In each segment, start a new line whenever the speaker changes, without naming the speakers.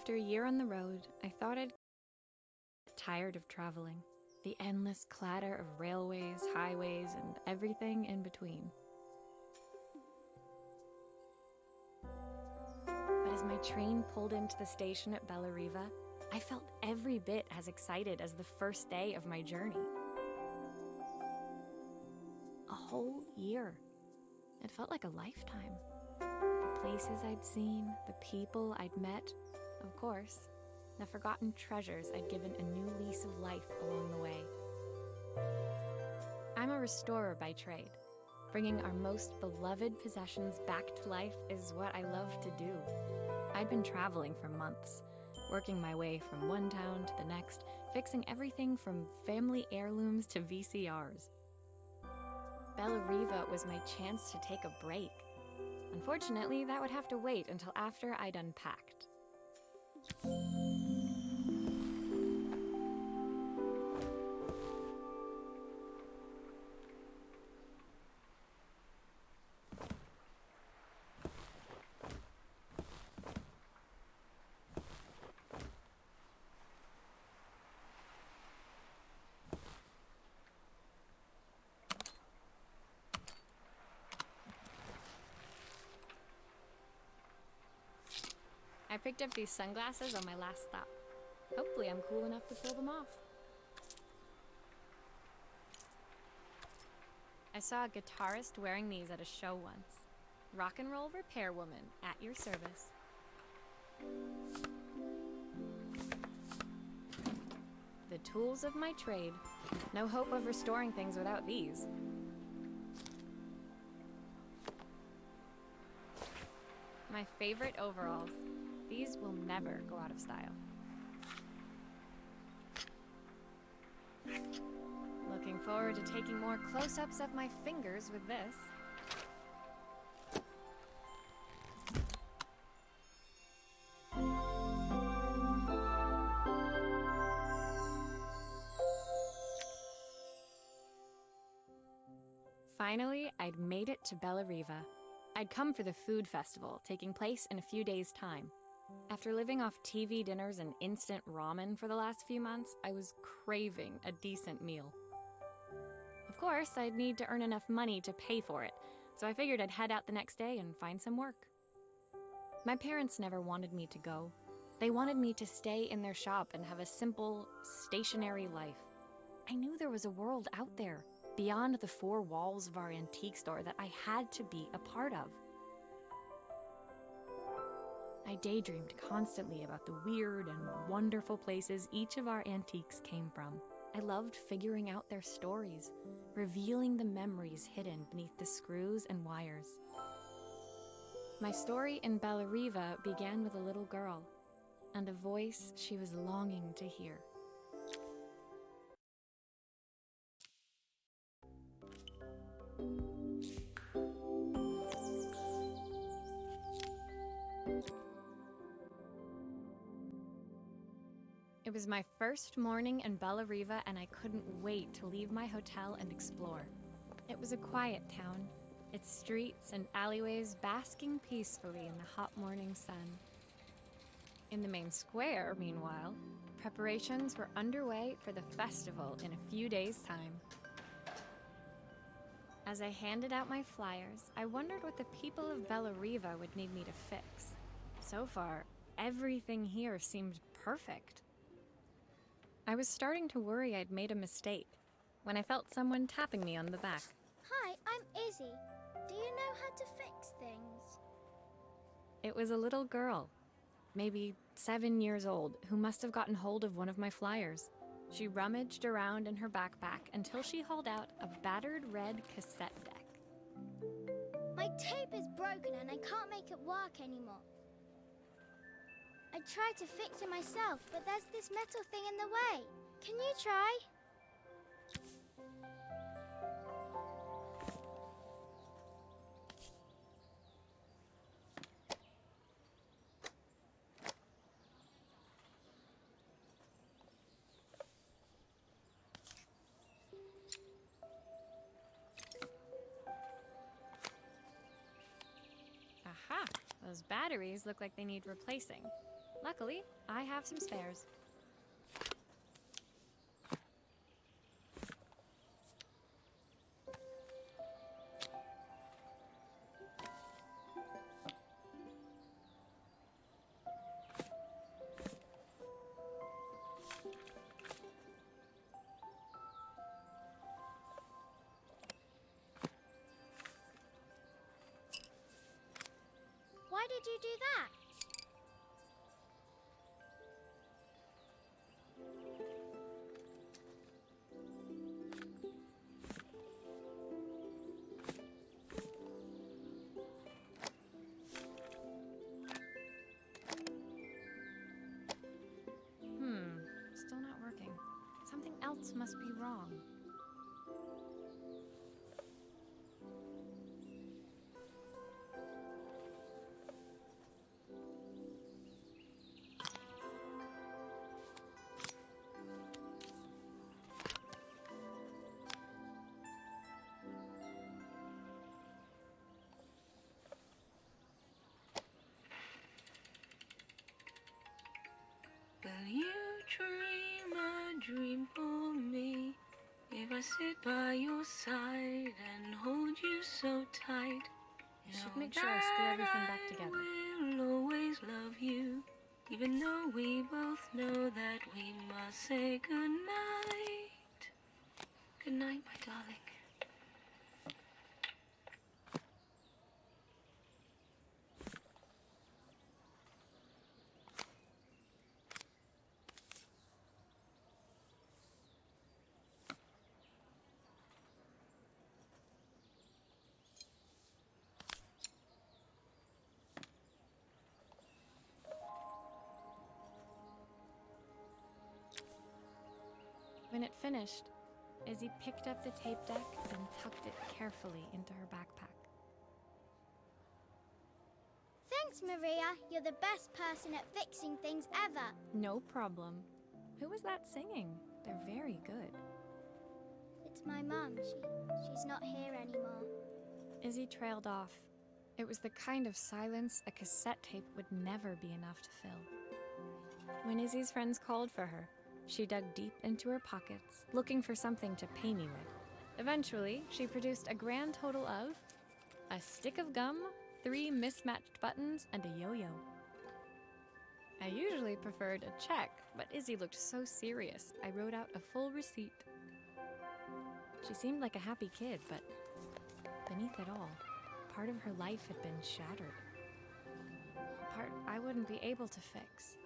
After a year on the road, I thought I'd get tired of traveling. The endless clatter of railways, highways, and everything in between. But as my train pulled into the station at Bellariva, I felt every bit as excited as the first day of my journey. A whole year. It felt like a lifetime. The places I'd seen, the people I'd met, of course, the forgotten treasures I'd given a new lease of life along the way. I'm a restorer by trade. Bringing our most beloved possessions back to life is what I love to do. I'd been traveling for months, working my way from one town to the next, fixing everything from family heirlooms to VCRs. Bellariva was my chance to take a break. Unfortunately, that would have to wait until after I'd unpacked. I picked up these sunglasses on my last stop. Hopefully I'm cool enough to pull them off. I saw a guitarist wearing these at a show once. Rock and roll repair woman, at your service. The tools of my trade. No hope of restoring things without these. My favorite overalls. These will never go out of style. Looking forward to taking more close-ups of my fingers with this. Finally, I'd made it to Bellariva. I'd come for the food festival, taking place in a few days' time. After living off TV dinners and instant ramen for the last few months, I was craving a decent meal. Of course, I'd need to earn enough money to pay for it, so I figured I'd head out the next day and find some work. My parents never wanted me to go. They wanted me to stay in their shop and have a simple, stationary life. I knew there was a world out there, beyond the four walls of our antique store, that I had to be a part of. I daydreamed constantly about the weird and wonderful places each of our antiques came from. I loved figuring out their stories, revealing the memories hidden beneath the screws and wires. My story in Bellariva began with a little girl, and a voice she was longing to hear. It was my first morning in Bellariva, and I couldn't wait to leave my hotel and explore. It was a quiet town, its streets and alleyways basking peacefully in the hot morning sun. In the main square, meanwhile, preparations were underway for the festival in a few days' time. As I handed out my flyers, I wondered what the people of Bellariva would need me to fix. So far, everything here seemed perfect. I was starting to worry I'd made a mistake when I felt someone tapping me on the back.
Hi, I'm Izzy. Do you know how to fix things?
It was a little girl, maybe 7 years old, who must have gotten hold of one of my flyers. She rummaged around in her backpack until she hauled out a battered red cassette deck.
My tape is broken and I can't make it work anymore. I tried to fix it myself, but there's this metal thing in the way. Can you try?
Aha! Those batteries look like they need replacing. Luckily, I have some spares.
Why did you do that?
Still not working. Something else must be wrong.
Will you dream a dream for me? If I sit by your side and hold you so tight,
Should make sure I screw everything back together.
I will always love you, even though we both know that we must say goodnight. Good night, my darling.
When it finished, Izzy picked up the tape deck and tucked it carefully into her backpack.
Thanks, Maria. You're the best person at fixing things ever.
No problem. Who was that singing? They're very good.
It's my mum. She's not here anymore.
Izzy trailed off. It was the kind of silence a cassette tape would never be enough to fill. When Izzy's friends called for her, she dug deep into her pockets, looking for something to pay me with. Eventually, she produced a grand total of a stick of gum, 3 mismatched buttons, and a yo-yo. I usually preferred a check, but Izzy looked so serious, I wrote out a full receipt. She seemed like a happy kid, but beneath it all, part of her life had been shattered. A part I wouldn't be able to fix.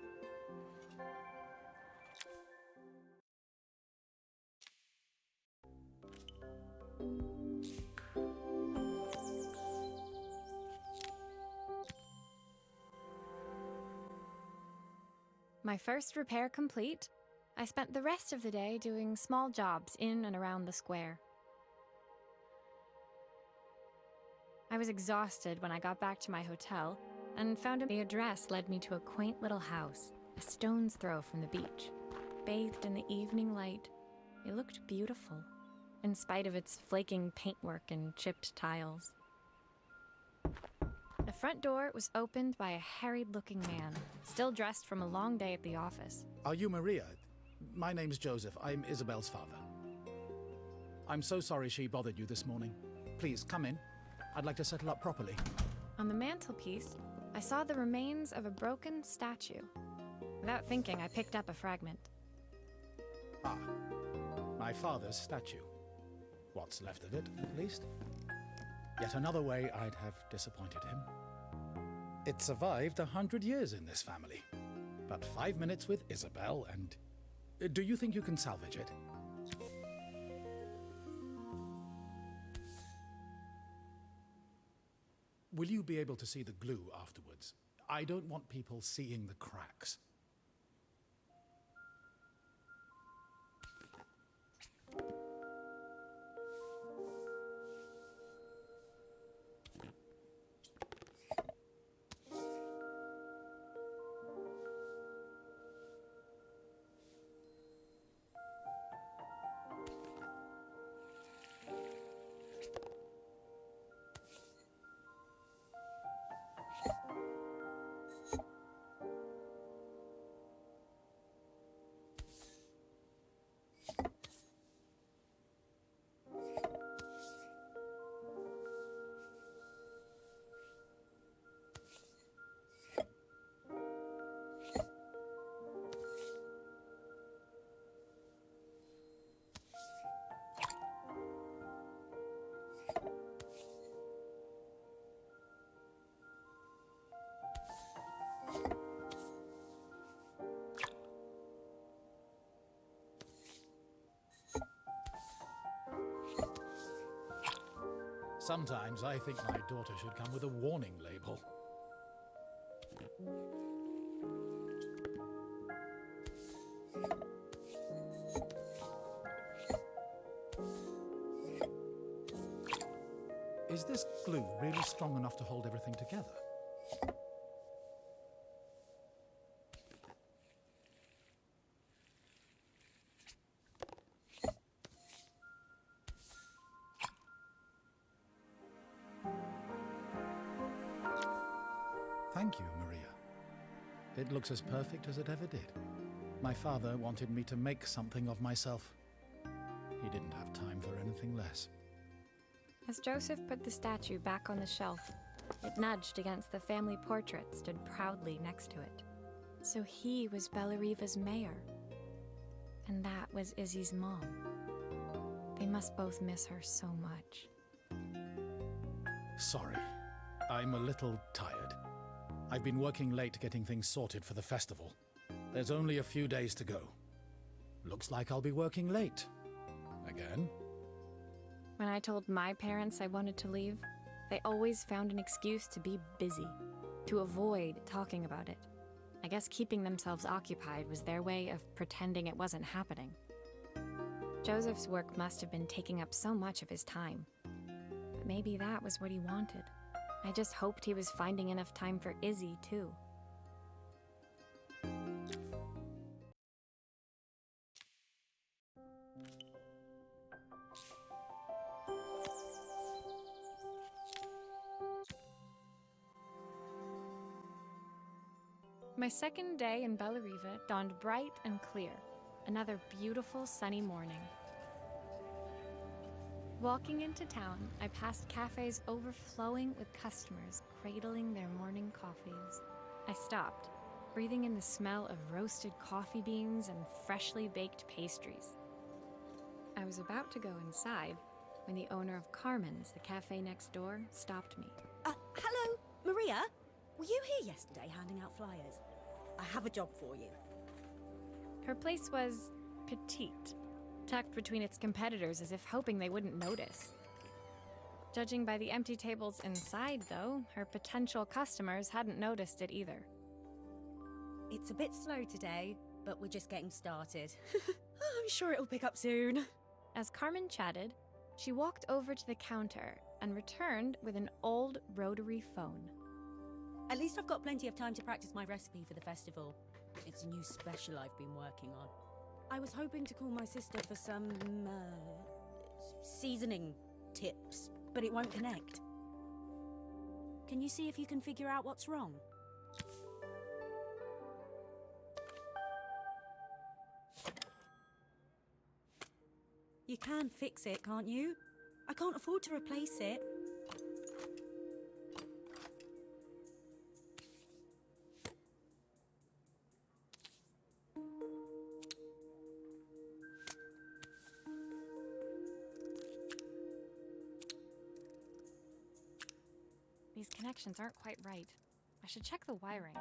My first repair complete, I spent the rest of the day doing small jobs in and around the square. I was exhausted when I got back to my hotel and found the address led me to a quaint little house, a stone's throw from the beach. Bathed in the evening light, it looked beautiful, in spite of its flaking paintwork and chipped tiles. The front door was opened by a harried-looking man, still dressed from a long day at the office.
Are you Maria? My name's Joseph. I'm Isabel's father. I'm so sorry she bothered you this morning. Please, come in. I'd like to settle up properly.
On the mantelpiece, I saw the remains of a broken statue. Without thinking, I picked up a fragment.
Ah, my father's statue. What's left of it, at least. Yet another way I'd have disappointed him. It survived 100 years in this family. But 5 minutes with Isabel and... Do you think you can salvage it? Will you be able to see the glue afterwards? I don't want people seeing the cracks. Sometimes I think my daughter should come with a warning label. Is this glue really strong enough to hold everything together? Thank you, Maria. It looks as perfect as it ever did. My father wanted me to make something of myself. He didn't have time for anything less.
As Joseph put the statue back on the shelf, it nudged against the family portrait stood proudly next to it. So he was Bellariva's mayor. And that was Izzy's mom. They must both miss her so much.
Sorry, I'm a little tired. I've been working late getting things sorted for the festival. There's only a few days to go. Looks like I'll be working late. Again?
When I told my parents I wanted to leave, they always found an excuse to be busy, to avoid talking about it. I guess keeping themselves occupied was their way of pretending it wasn't happening. Joseph's work must have been taking up so much of his time. But maybe that was what he wanted. I just hoped he was finding enough time for Izzy, too. My second day in Bellariva dawned bright and clear. Another beautiful sunny morning. Walking into town, I passed cafes overflowing with customers cradling their morning coffees. I stopped, breathing in the smell of roasted coffee beans and freshly baked pastries. I was about to go inside when the owner of Carmen's, the cafe next door, stopped me.
Hello, Maria? Were you here yesterday handing out flyers? I have a job for you.
Her place was petite, tucked between its competitors as if hoping they wouldn't notice. Judging by the empty tables inside, though, her potential customers hadn't noticed it either.
It's a bit slow today, but we're just getting started. I'm sure it'll pick up soon.
As Carmen chatted, she walked over to the counter and returned with an old rotary phone.
At least I've got plenty of time to practice my recipe for the festival. It's a new special I've been working on. I was hoping to call my sister for some, seasoning tips, but it won't connect. Can you see if you can figure out what's wrong? You can fix it, can't you? I can't afford to replace it.
These connections aren't quite right. I should check the wiring.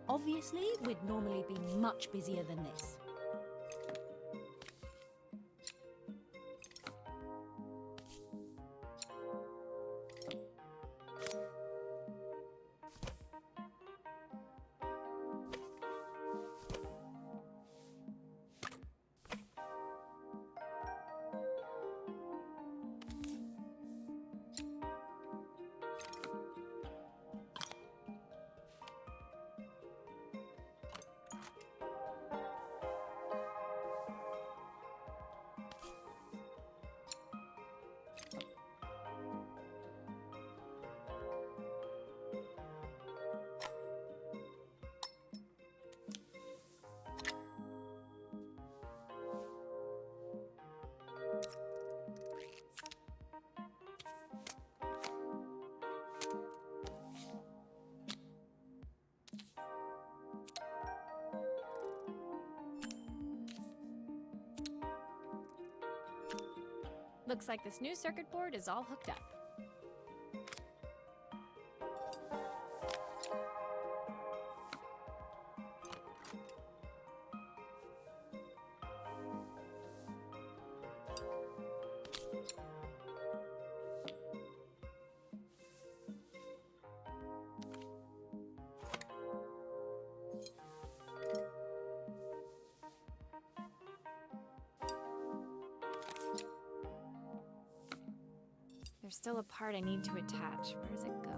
Obviously, we'd normally be much busier than this.
Looks like this new circuit board is all hooked up. There's still a part I need to attach. Where does it go?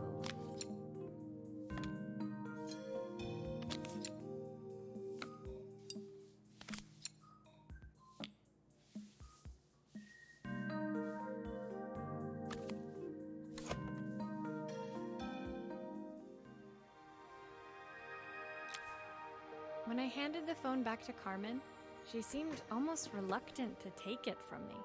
When I handed the phone back to Carmen, she seemed almost reluctant to take it from me.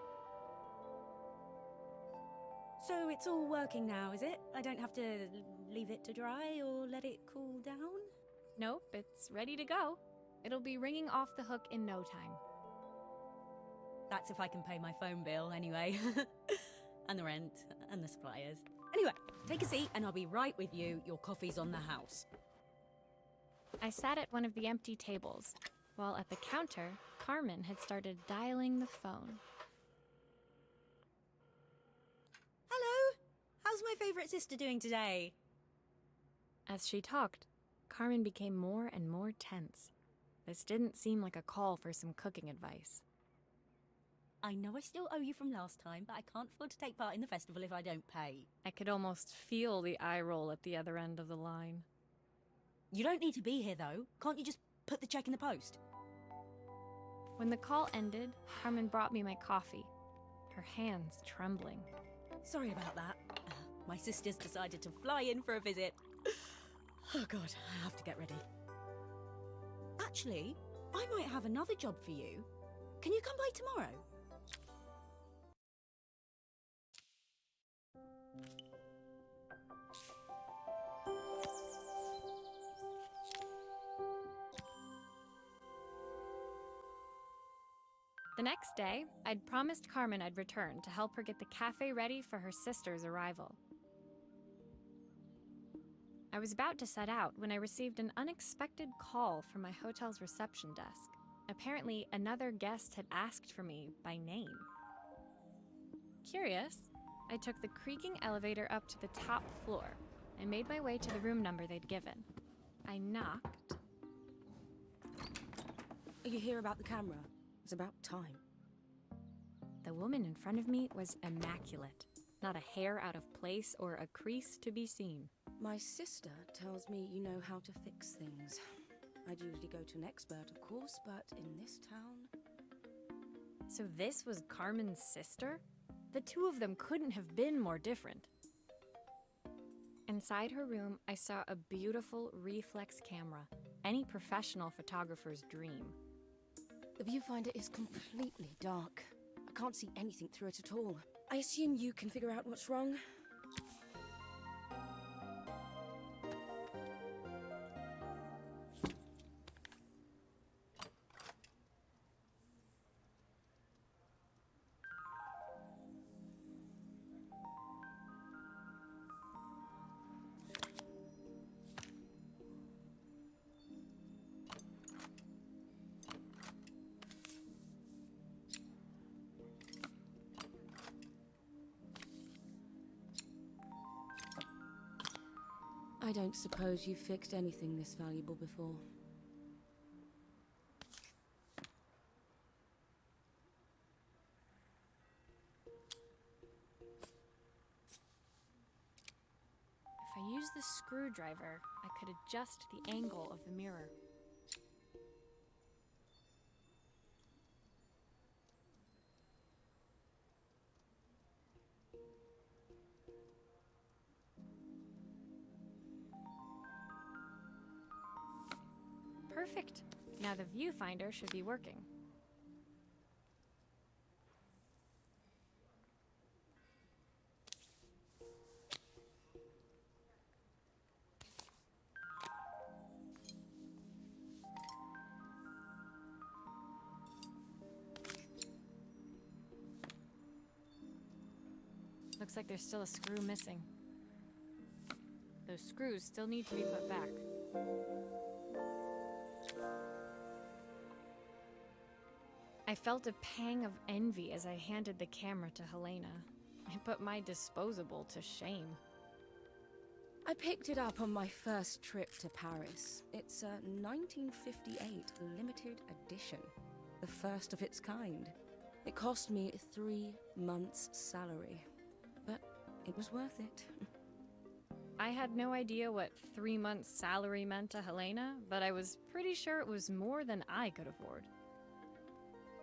So it's all working now, is it? I don't have to leave it to dry or let it cool down?
Nope, it's ready to go. It'll be ringing off the hook in no time.
That's if I can pay my phone bill, anyway. And the rent, and the suppliers. Anyway, take a seat and I'll be right with you. Your coffee's on the house.
I sat at one of the empty tables, while at the counter, Carmen had started dialing the phone.
Hello? How's my favourite sister doing today?
As she talked, Carmen became more and more tense. This didn't seem like a call for some cooking advice.
I know I still owe you from last time, but I can't afford to take part in the festival if I don't pay.
I could almost feel the eye roll at the other end of the line.
You don't need to be here, though. Can't you just put the check in the post?
When the call ended, Carmen brought me my coffee, her hands trembling.
Sorry about that. My sister's decided to fly in for a visit. Oh God, I have to get ready. Actually, I might have another job for you. Can you come by tomorrow?
The next day, I'd promised Carmen I'd return to help her get the cafe ready for her sister's arrival. I was about to set out when I received an unexpected call from my hotel's reception desk. Apparently, another guest had asked for me by name. Curious, I took the creaking elevator up to the top floor and made my way to the room number they'd given. I knocked.
Are you here about the camera? It's about time.
The woman in front of me was immaculate. Not a hair out of place or a crease to be seen.
My sister tells me you know how to fix things. I'd usually go to an expert, of course, but in this town...
So this was Carmen's sister? The two of them couldn't have been more different. Inside her room, I saw a beautiful reflex camera, any professional photographer's dream.
The viewfinder is completely dark. I can't see anything through it at all. I assume you can figure out what's wrong? I don't suppose you've fixed anything this valuable before.
If I used the screwdriver, I could adjust the angle of the mirror. Perfect. Now the viewfinder should be working. Looks like there's still a screw missing. Those screws still need to be put back. I felt a pang of envy as I handed the camera to Helena. It put my disposable to shame.
I picked it up on my first trip to Paris. It's a 1958 limited edition, the first of its kind. It cost me 3 months' salary, but it was worth it.
I had no idea what 3 months' salary meant to Helena, but I was pretty sure it was more than I could afford.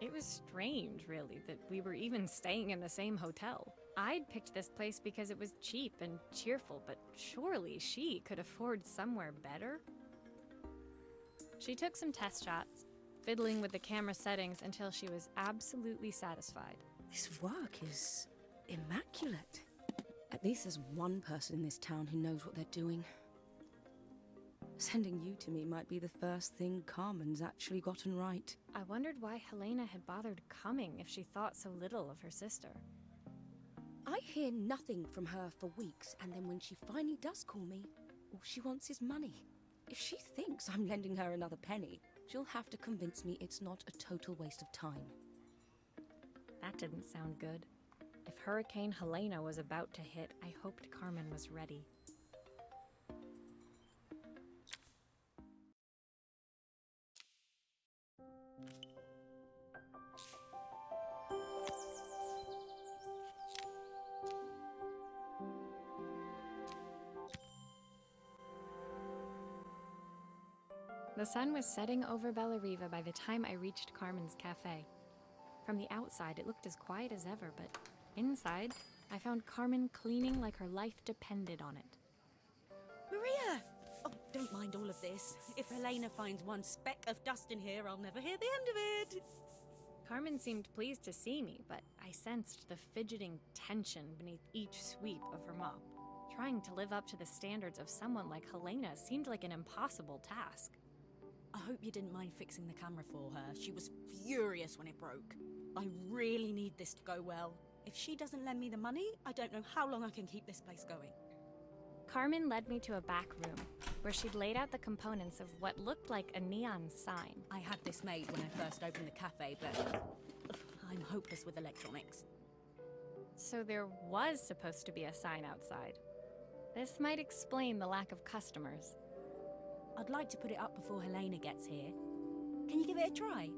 It was strange, really, that we were even staying in the same hotel. I'd picked this place because it was cheap and cheerful, but surely she could afford somewhere better? She took some test shots, fiddling with the camera settings until she was absolutely satisfied.
This work is immaculate. At least there's one person in this town who knows what they're doing. Sending you to me might be the first thing Carmen's actually gotten right.
I wondered why Helena had bothered coming if she thought so little of her sister.
I hear nothing from her for weeks, and then when she finally does call me, all she wants is money. If she thinks I'm lending her another penny, she'll have to convince me it's not a total waste of time.
That didn't sound good. If Hurricane Helena was about to hit, I hoped Carmen was ready. The sun was setting over Bellariva by the time I reached Carmen's cafe. From the outside, it looked as quiet as ever, but inside, I found Carmen cleaning like her life depended on it.
Maria! Oh, don't mind all of this. If Helena finds one speck of dust in here, I'll never hear the end of it.
Carmen seemed pleased to see me, but I sensed the fidgeting tension beneath each sweep of her mop. Trying to live up to the standards of someone like Helena seemed like an impossible task.
I hope you didn't mind fixing the camera for her. She was furious when it broke. I really need this to go well. If she doesn't lend me the money, I don't know how long I can keep this place going.
Carmen led me to a back room, where she'd laid out the components of what looked like a neon sign.
I had this made when I first opened the cafe, but I'm hopeless with electronics.
So there was supposed to be a sign outside. This might explain the lack of customers.
I'd like to put it up before Helena gets here. Can you give it a try?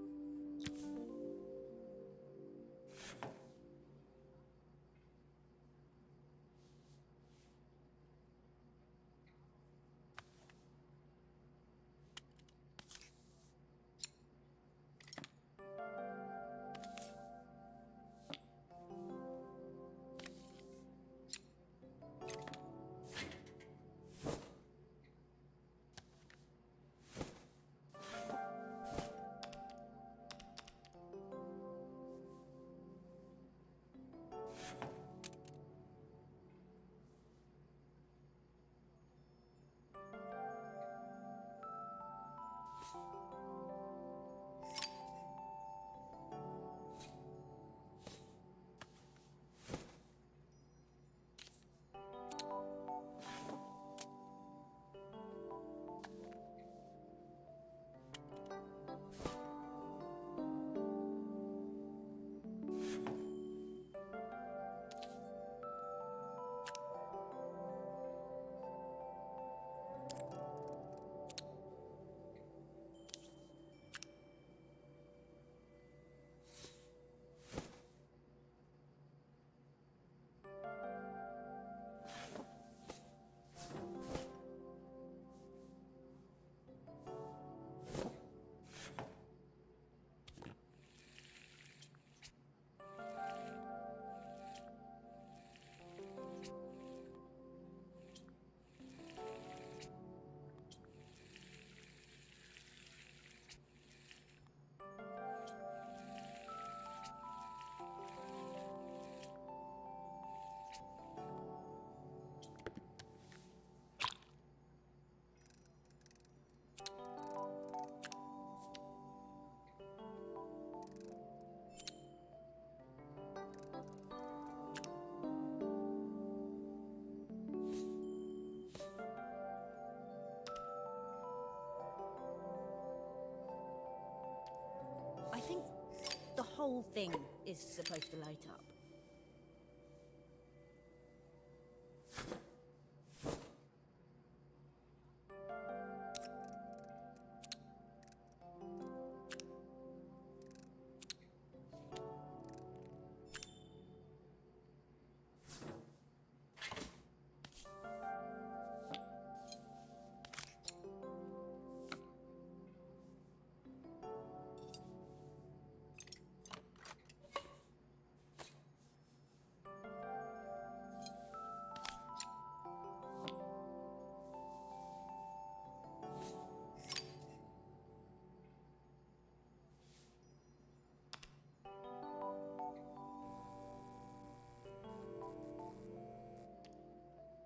whole thing is supposed to light up.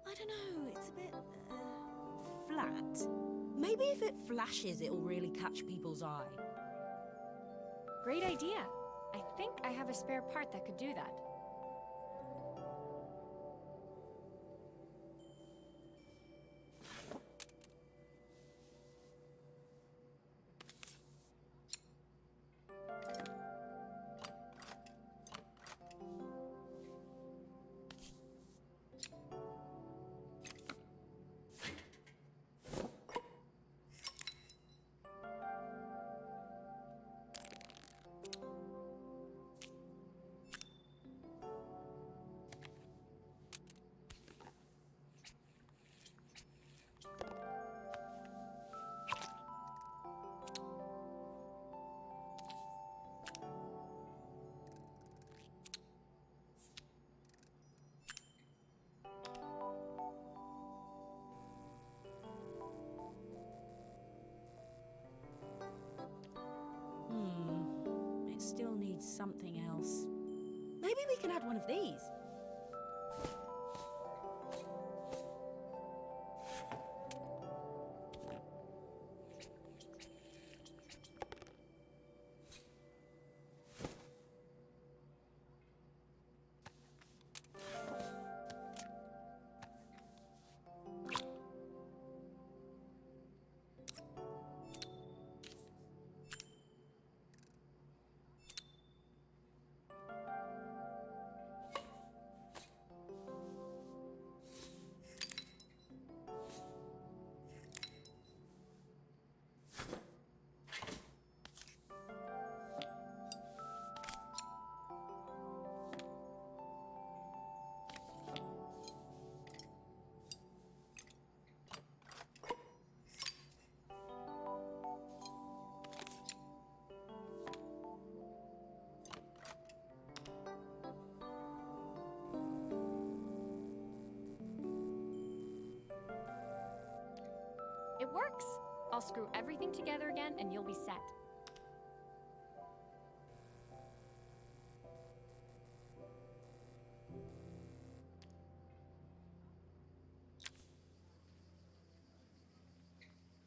I don't know, it's a bit, flat. Maybe if it flashes, it'll really catch people's eye.
Great idea. I think I have a spare part that could do that.
It still needs something else. Maybe we can add one of these.
It works. I'll screw everything together again and you'll be set.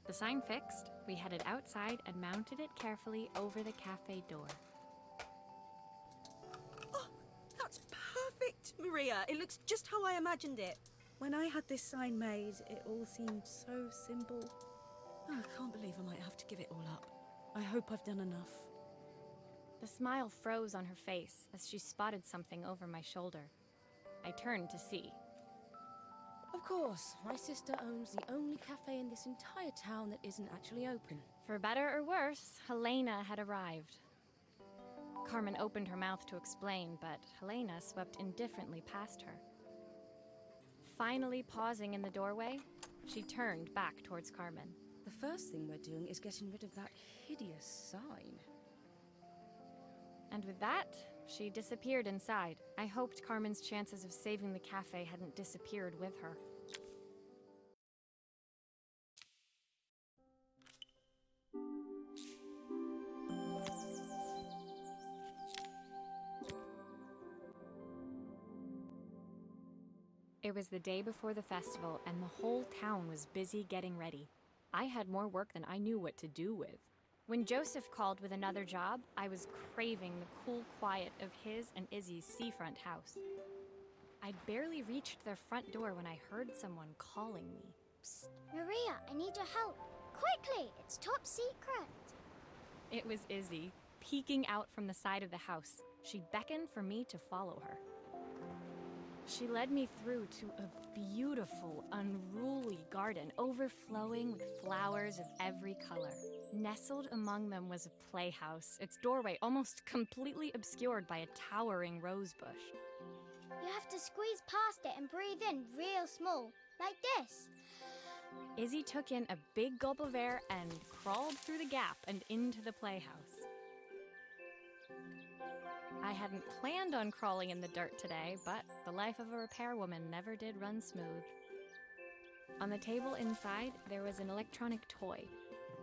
The sign fixed, we headed outside and mounted it carefully over the cafe door.
Oh, that's perfect, Maria. It looks just how I imagined it. When I had this sign made, it all seemed so simple. Oh, I can't believe I might have to give it all up. I hope I've done enough.
The smile froze on her face as she spotted something over my shoulder. I turned to see.
Of course, my sister owns the only cafe in this entire town that isn't actually open.
For better or worse, Helena had arrived. Carmen opened her mouth to explain, but Helena swept indifferently past her. Finally pausing in the doorway, she turned back towards Carmen.
The first thing we're doing is getting rid of that hideous sign.
And with that, she disappeared inside. I hoped Carmen's chances of saving the cafe hadn't disappeared with her. It was the day before the festival, and the whole town was busy getting ready. I had more work than I knew what to do with. When Joseph called with another job, I was craving the cool quiet of his and Izzy's seafront house. I'd barely reached their front door when I heard someone calling me.
Psst, Maria, I need your help. Quickly, it's top secret.
It was Izzy, peeking out from the side of the house. She beckoned for me to follow her. She led me through to a beautiful, unruly garden overflowing with flowers of every color. Nestled among them was a playhouse, its doorway almost completely obscured by a towering rose bush.
You have to squeeze past it and breathe in real small, like this.
Izzy took in a big gulp of air and crawled through the gap and into the playhouse. I hadn't planned on crawling in the dirt today, but the life of a repairwoman never did run smooth. On the table inside, there was an electronic toy.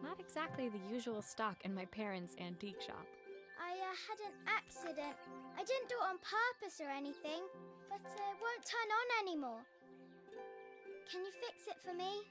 Not exactly the usual stock in my parents' antique shop.
I had an accident. I didn't do it on purpose or anything, but it won't turn on anymore. Can you fix it for me?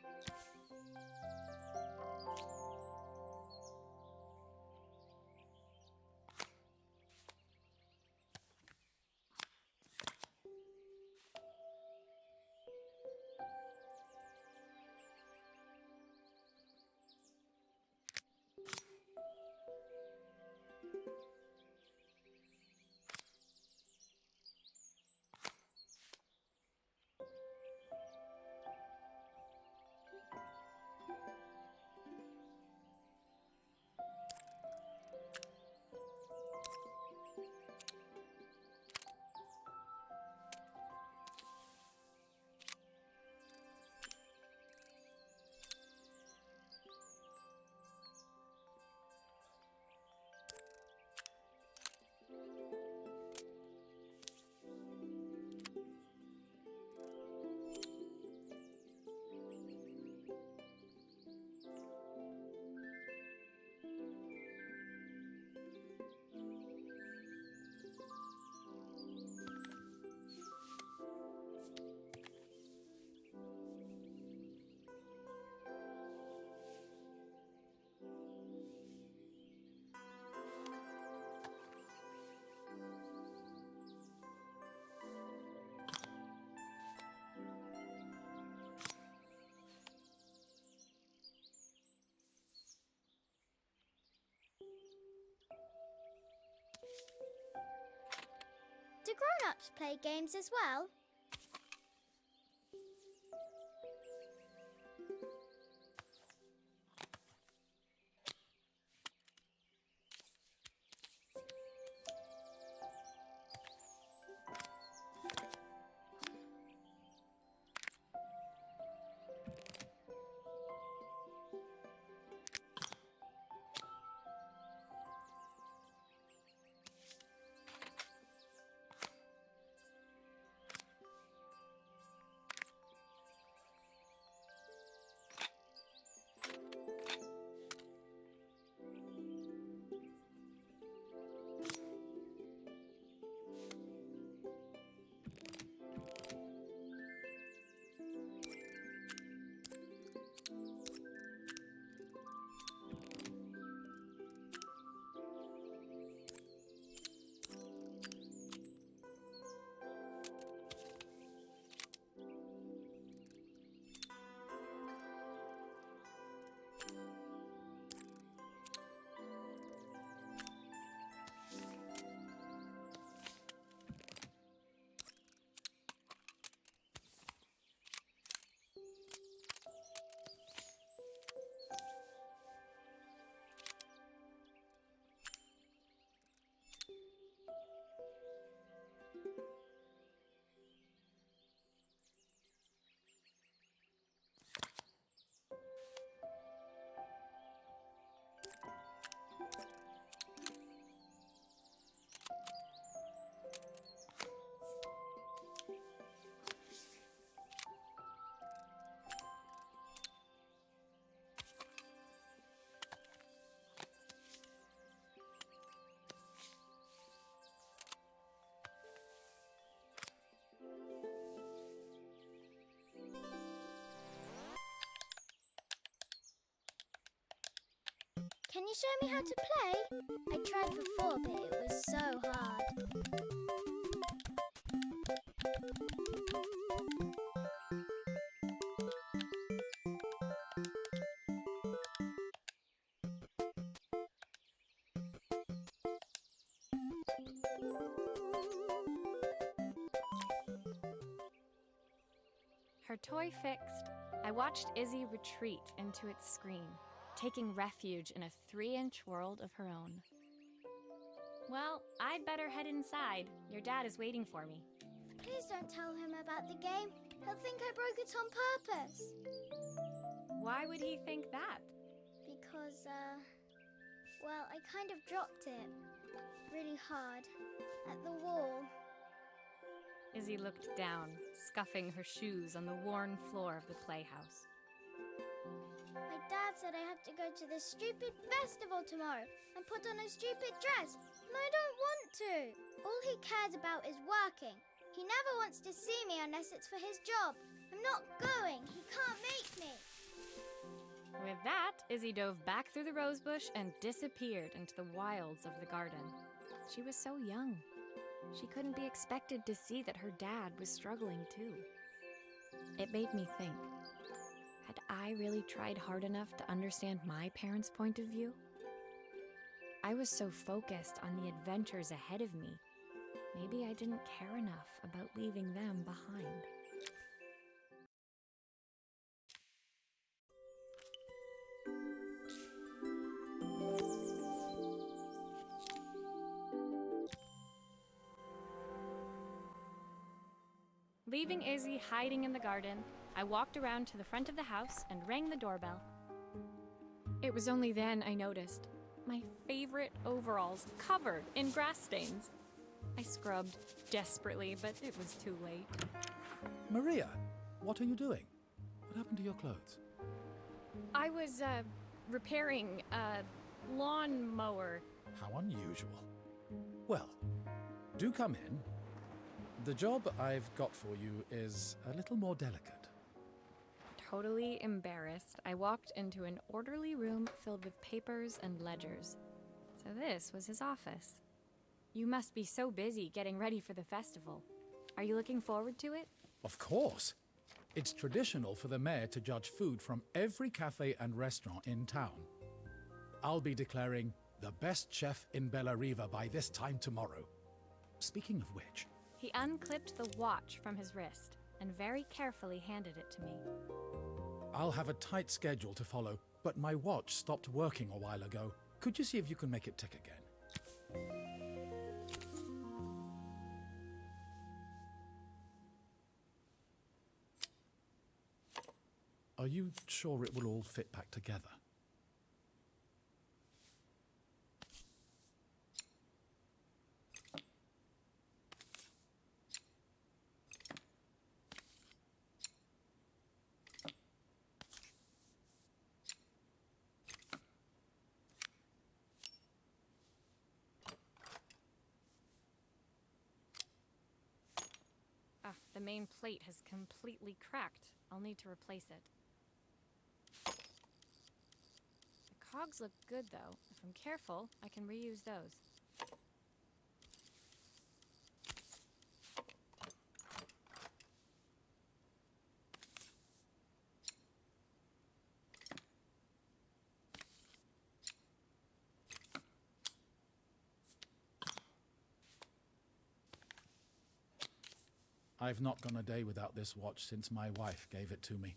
Do grown-ups play games as well? Can you show me how to play? I tried before, but it was so hard.
her toy fixed, I watched Izzy retreat into its screen, taking refuge in a 3-inch world of her own. Well, I'd better head inside. Your dad is waiting for me.
Please don't tell him about the game. He'll think I broke it on purpose.
Why would he think that?
Because, well, I kind of dropped it really hard at the wall.
Izzy looked down, scuffing her shoes on the worn floor of the playhouse.
My dad said I have to go to this stupid festival tomorrow and put on a stupid dress, and I don't want to. All he cares about is working. He never wants to see me unless it's for his job. I'm not going. He can't make me.
With that, Izzy dove back through the rosebush and disappeared into the wilds of the garden. She was so young. She couldn't be expected to see that her dad was struggling too. It made me think, had I really tried hard enough to understand my parents' point of view? I was so focused on the adventures ahead of me. Maybe I didn't care enough about leaving them behind. Leaving Izzy hiding in the garden, I walked around to the front of the house and rang the doorbell. It was only then I noticed my favorite overalls covered in grass stains. I scrubbed desperately, but it was too late.
Maria, what are you doing? What happened to your clothes?
I was, repairing a lawnmower.
How unusual. Well, do come in. The job I've got for you is a little more delicate.
Totally embarrassed, I walked into an orderly room filled with papers and ledgers. So this was his office. You must be so busy getting ready for the festival. Are you looking forward to it?
Of course. It's traditional for the mayor to judge food from every cafe and restaurant in town. I'll be declaring the best chef in Bella Riva by this time tomorrow. Speaking of which...
He unclipped the watch from his wrist and very carefully handed it to me.
I'll have a tight schedule to follow, but my watch stopped working a while ago. Could you see if you can make it tick again? Are you sure it will all fit back together?
The main plate has completely cracked. I'll need to replace it. The cogs look good, though. If I'm careful, I can reuse those.
I've not gone a day without this watch since my wife gave it to me.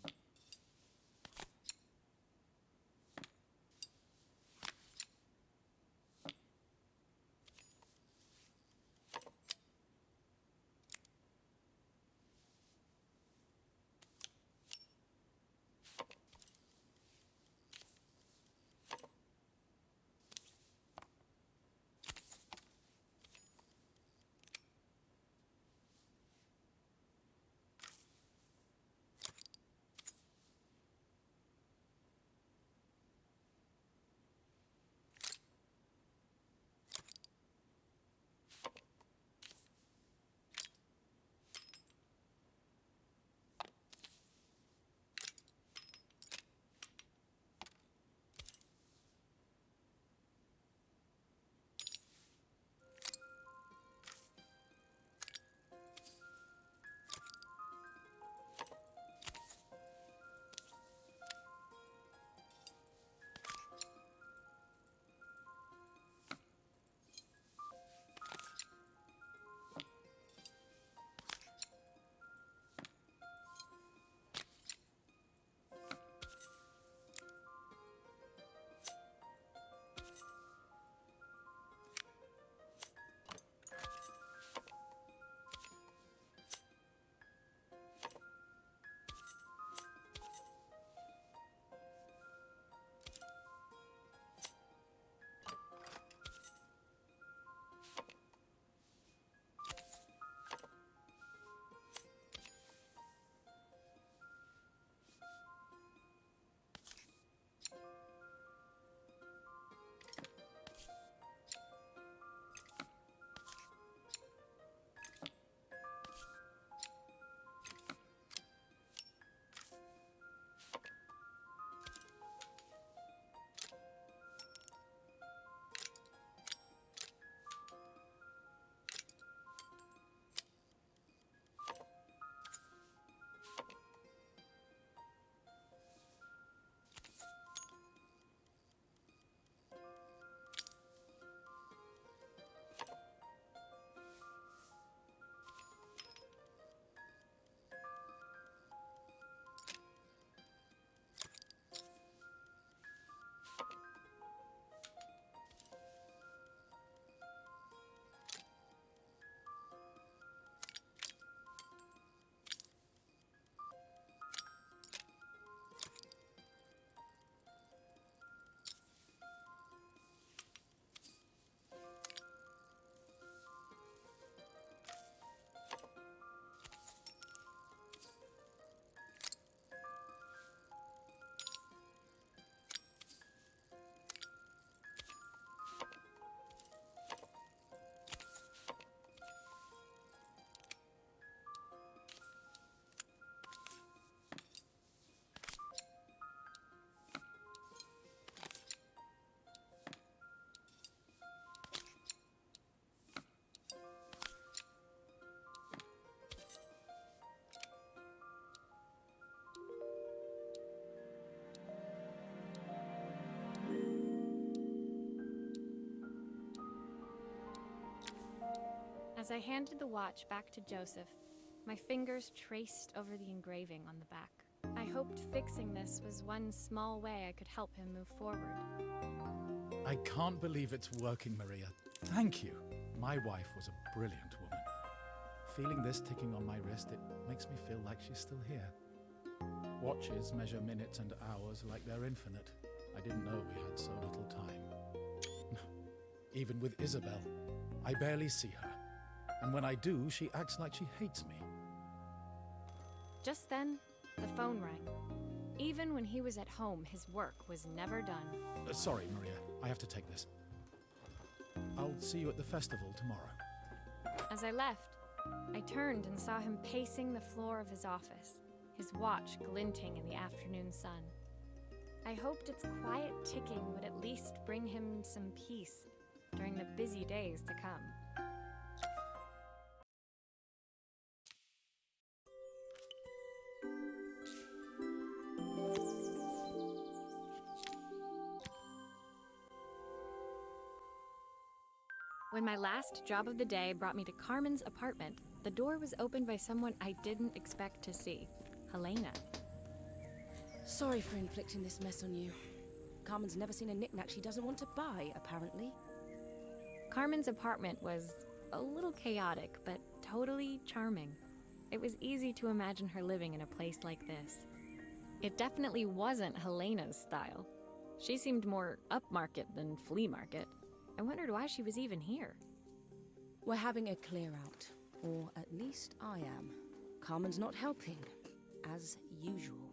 As I handed the watch back to Joseph, my fingers traced over the engraving on the back. I hoped fixing this was one small way I could help him move forward.
I can't believe it's working, Maria. Thank you. My wife was a brilliant woman. Feeling this ticking on my wrist, it makes me feel like she's still here. Watches measure minutes and hours like they're infinite. I didn't know we had so little time. Even with Isabel, I barely see her. And when I do, she acts like she hates me.
Just then, the phone rang. Even when he was at home, his work was never done.
Sorry, Maria. I have to take this. I'll see you at the festival tomorrow.
As I left, I turned and saw him pacing the floor of his office, his watch glinting in the afternoon sun. I hoped its quiet ticking would at least bring him some peace during the busy days to come. When my last job of the day brought me to Carmen's apartment, the door was opened by someone I didn't expect to see, Helena.
Sorry for inflicting this mess on you. Carmen's never seen a knickknack she doesn't want to buy, apparently.
Carmen's apartment was a little chaotic, but totally charming. It was easy to imagine her living in a place like this. It definitely wasn't Helena's style. She seemed more upmarket than flea market. I wondered why she was even here.
We're having a clear out, or at least I am. Carmen's not helping, as usual.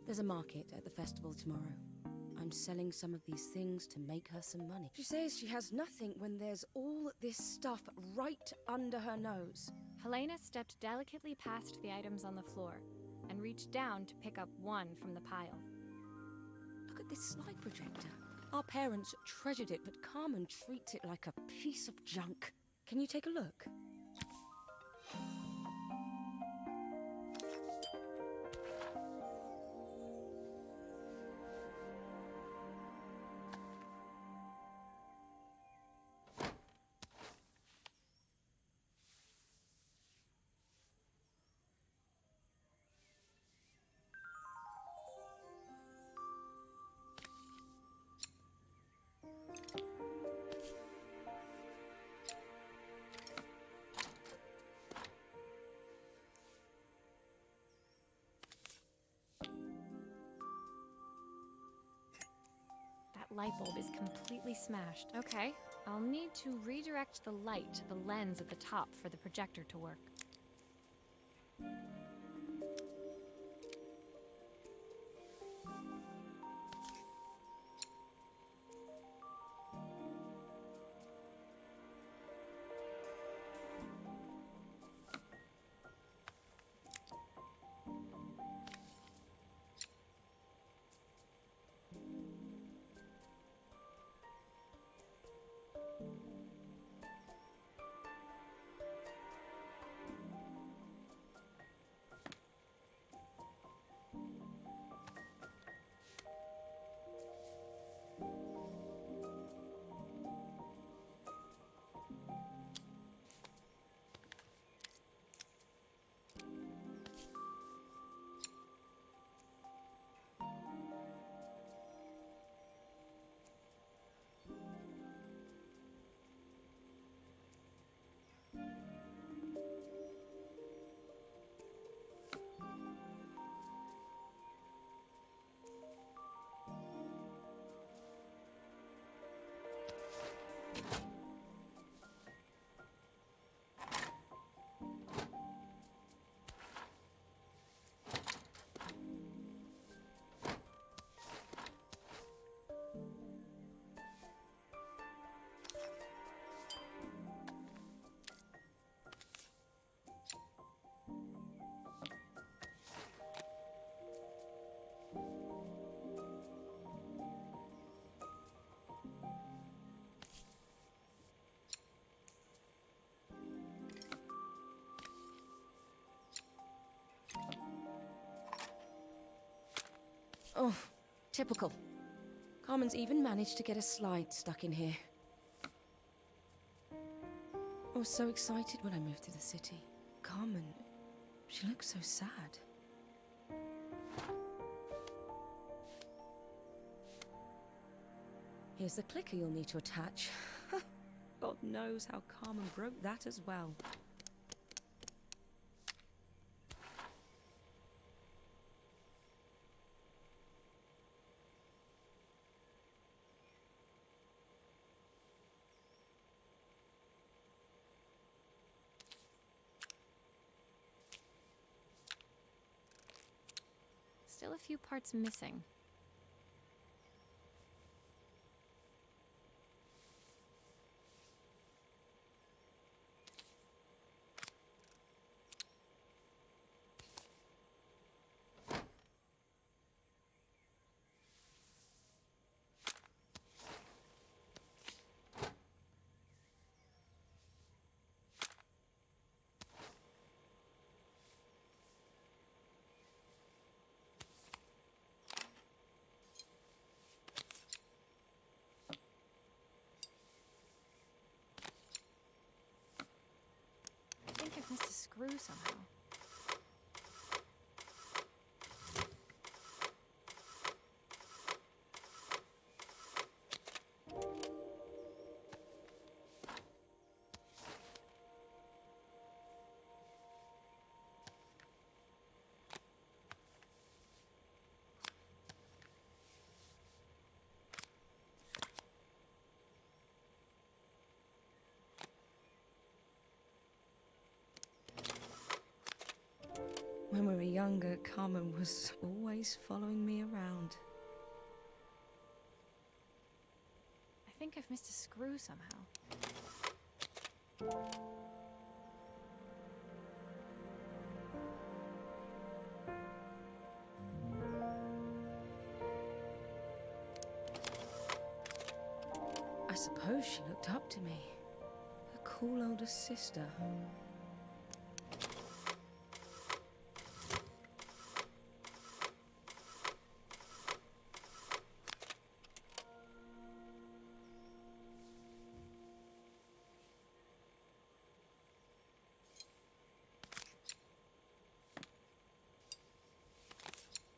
There's a market at the festival tomorrow. I'm selling some of these things to make her some money. She says she has nothing when there's all this stuff right under her nose.
Helena stepped delicately past the items on the floor and reached down to pick up one from the pile.
Look at this slide projector. Our parents treasured it, but Carmen treats it like a piece of junk. Can you take a look?
Light bulb is completely smashed. Okay, I'll need to redirect the light to the lens at the top for the projector to work.
Oh, typical. Carmen's even managed to get a slide stuck in here. I was so excited when I moved to the city. Carmen, she looks so sad. Here's the clicker you'll need to attach. God knows how Carmen broke that as well.
Still a few parts missing. I think I've missed a screw somehow.
When we were younger, Carmen was always following me around.
I think I've missed a screw somehow.
I suppose she looked up to me. A cool older sister.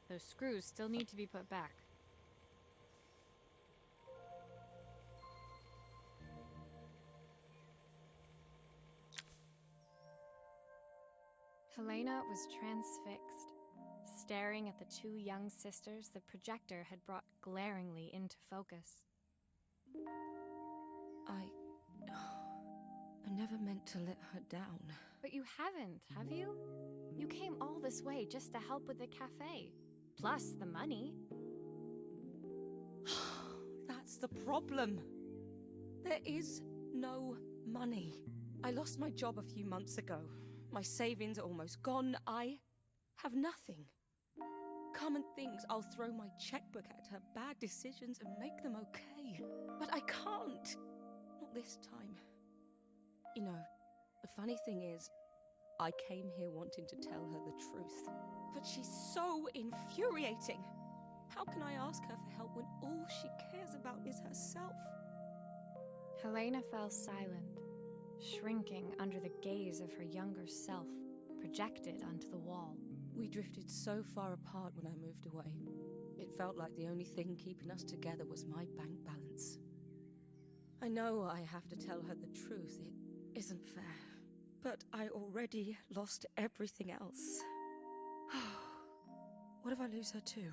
Those screws still need to be put back. Helena was transfixed, staring at the two young sisters the projector had brought glaringly into focus.
I never meant to let her down.
But you haven't, have you? You came all this way just to help with the cafe. Plus the money.
That's the problem. There is no money. I lost my job a few months ago. My savings are almost gone. I have nothing. Carmen thinks I'll throw my checkbook at her bad decisions and make them okay. But I can't. Not this time. You know, the funny thing is, I came here wanting to tell her the truth. But she's so infuriating. How can I ask her for help when all she cares about is herself?
Helena fell silent, shrinking under the gaze of her younger self, projected onto the wall.
We drifted so far apart when I moved away. It felt like the only thing keeping us together was my bank balance. I know I have to tell her the truth. It isn't fair. But I already lost everything else. What if I lose her too?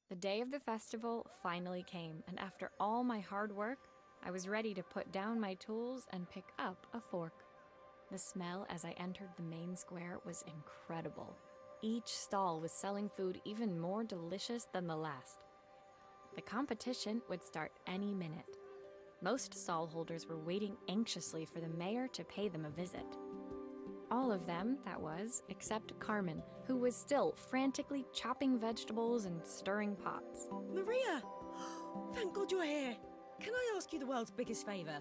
The day of the festival finally came, and after all my hard work, I was ready to put down my tools and pick up a fork. The smell as I entered the main square was incredible. Each stall was selling food even more delicious than the last. The competition would start any minute. Most stall holders were waiting anxiously for the mayor to pay them a visit. All of them, that was, except Carmen, who was still frantically chopping vegetables and stirring pots.
Maria! Thank God you're here. Can I ask you the world's biggest favour?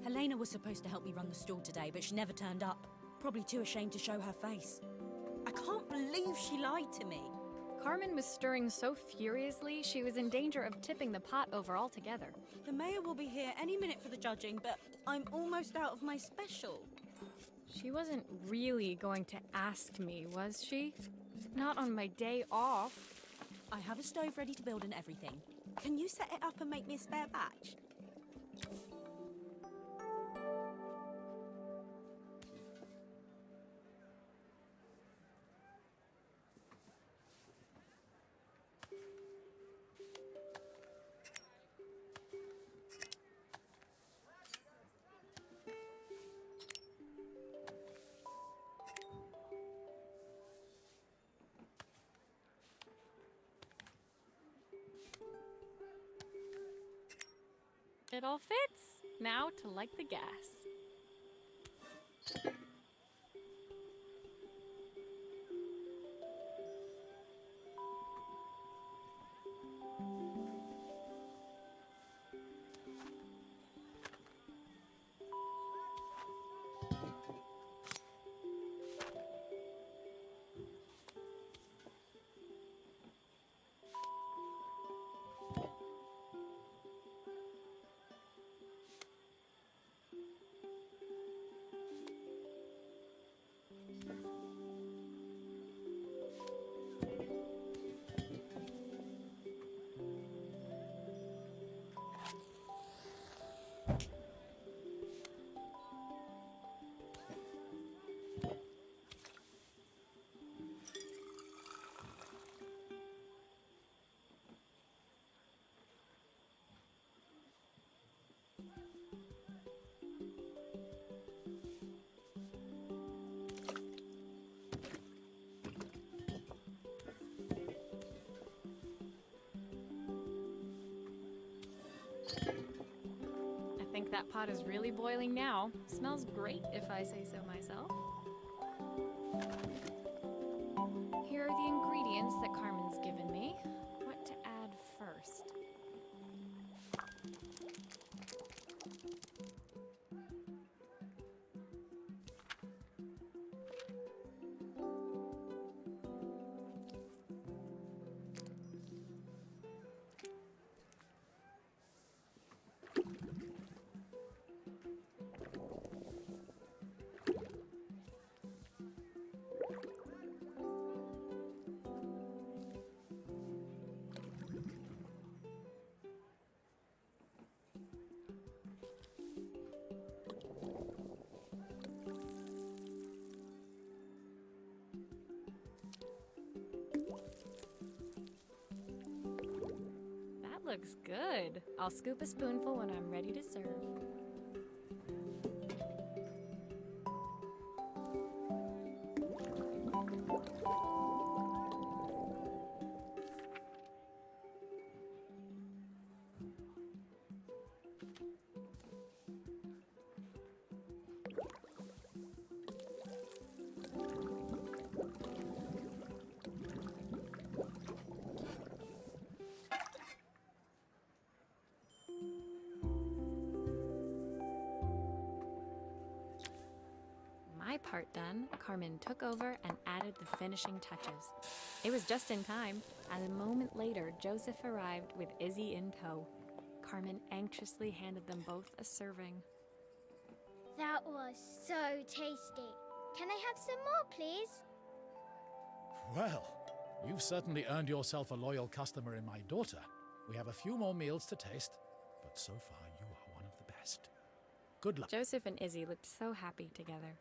Helena was supposed to help me run the stall today, but she never turned up. Probably too ashamed to show her face. I can't believe she lied to me.
Carmen was stirring so furiously, she was in danger of tipping the pot over altogether.
The mayor will be here any minute for the judging, but I'm almost out of my special.
She wasn't really going to ask me, was she? Not on my day off.
I have a stove ready to build and everything. Can you set it up and make me a spare batch?
It all fits. Now to light the gas. I think that pot is really boiling now. Smells great if I say so myself. Here are the ingredients that Carmen's given me. What to add first? Looks good. I'll scoop a spoonful when I'm ready to serve. My part done, Carmen took over and added the finishing touches. It was just in time, as a moment later, Joseph arrived with Izzy in tow. Carmen anxiously handed them both a serving.
That was so tasty. Can I have some more, please?
Well, you've certainly earned yourself a loyal customer in my daughter. We have a few more meals to taste, but so far you are one of the best. Good luck.
Joseph and Izzy looked so happy together.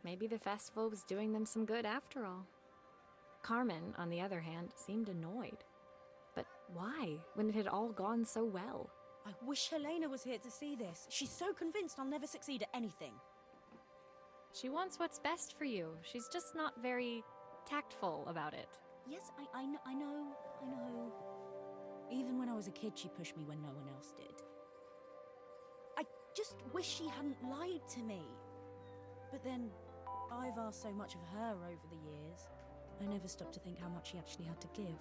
Maybe the festival was doing them some good after all. Carmen, on the other hand, seemed annoyed. But why, when it had all gone so well?
I wish Helena was here to see this. She's so convinced I'll never succeed at anything.
She wants what's best for you. She's just not very tactful about it.
Yes, I know. Even when I was a kid, she pushed me when no one else did. I just wish she hadn't lied to me. But then, I've asked so much of her over the years. I never stopped to think how much she actually had to give.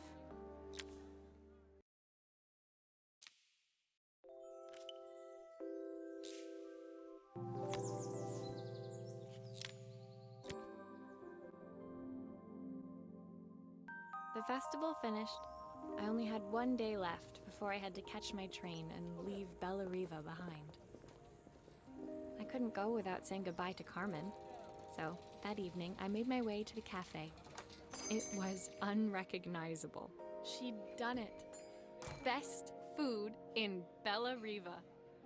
The festival finished. I only had one day left before I had to catch my train and leave Bella Riva behind. I couldn't go without saying goodbye to Carmen, so that evening I made my way to the cafe. It was unrecognizable. She'd done it. Best food in Bella Riva.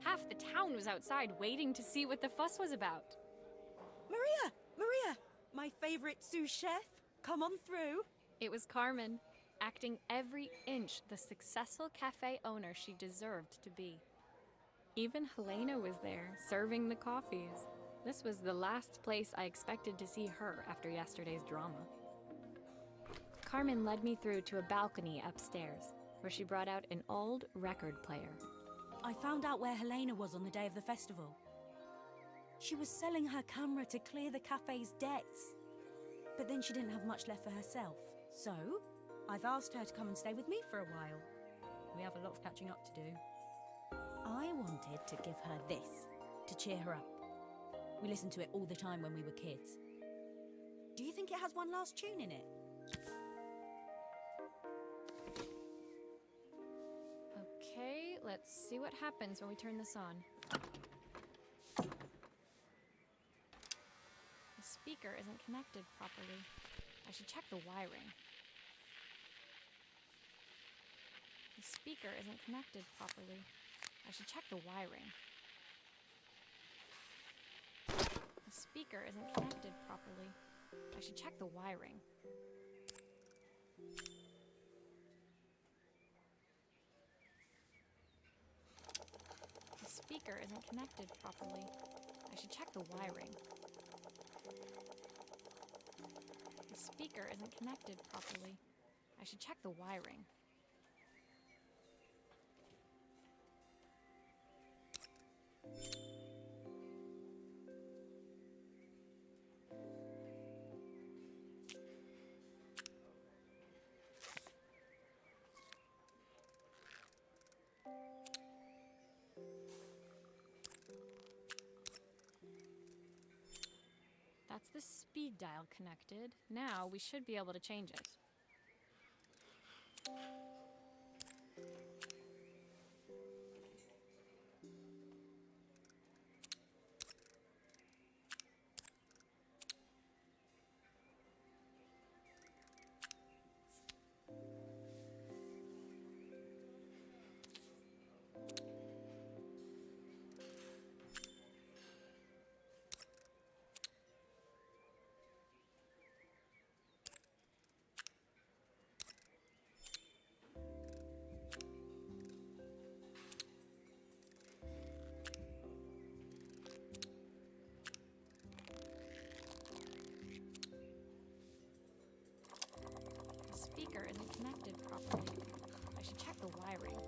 Half the town was outside waiting to see what the fuss was about.
Maria! Maria! My favorite sous chef. Come on through.
It was Carmen, acting every inch the successful cafe owner she deserved to be. Even Helena was there, serving the coffees. This was the last place I expected to see her after yesterday's drama. Carmen led me through to a balcony upstairs, where she brought out an old record player.
I found out where Helena was on the day of the festival. She was selling her camera to clear the cafe's debts. But then she didn't have much left for herself. So, I've asked her to come and stay with me for a while. We have a lot of catching up to do. I wanted to give her this, to cheer her up. We listened to it all the time when we were kids. Do you think it has one last tune in it?
Okay, let's see what happens when we turn this on. The speaker isn't connected properly. I should check the wiring. The speaker isn't connected properly. I should check the wiring. The speaker isn't connected properly. I should check the wiring. The speaker isn't connected properly. I should check the wiring. The speaker isn't connected properly. I should check the wiring. That's the speed dial connected. Now we should be able to change it. The speaker isn't connected properly. I should check the wiring.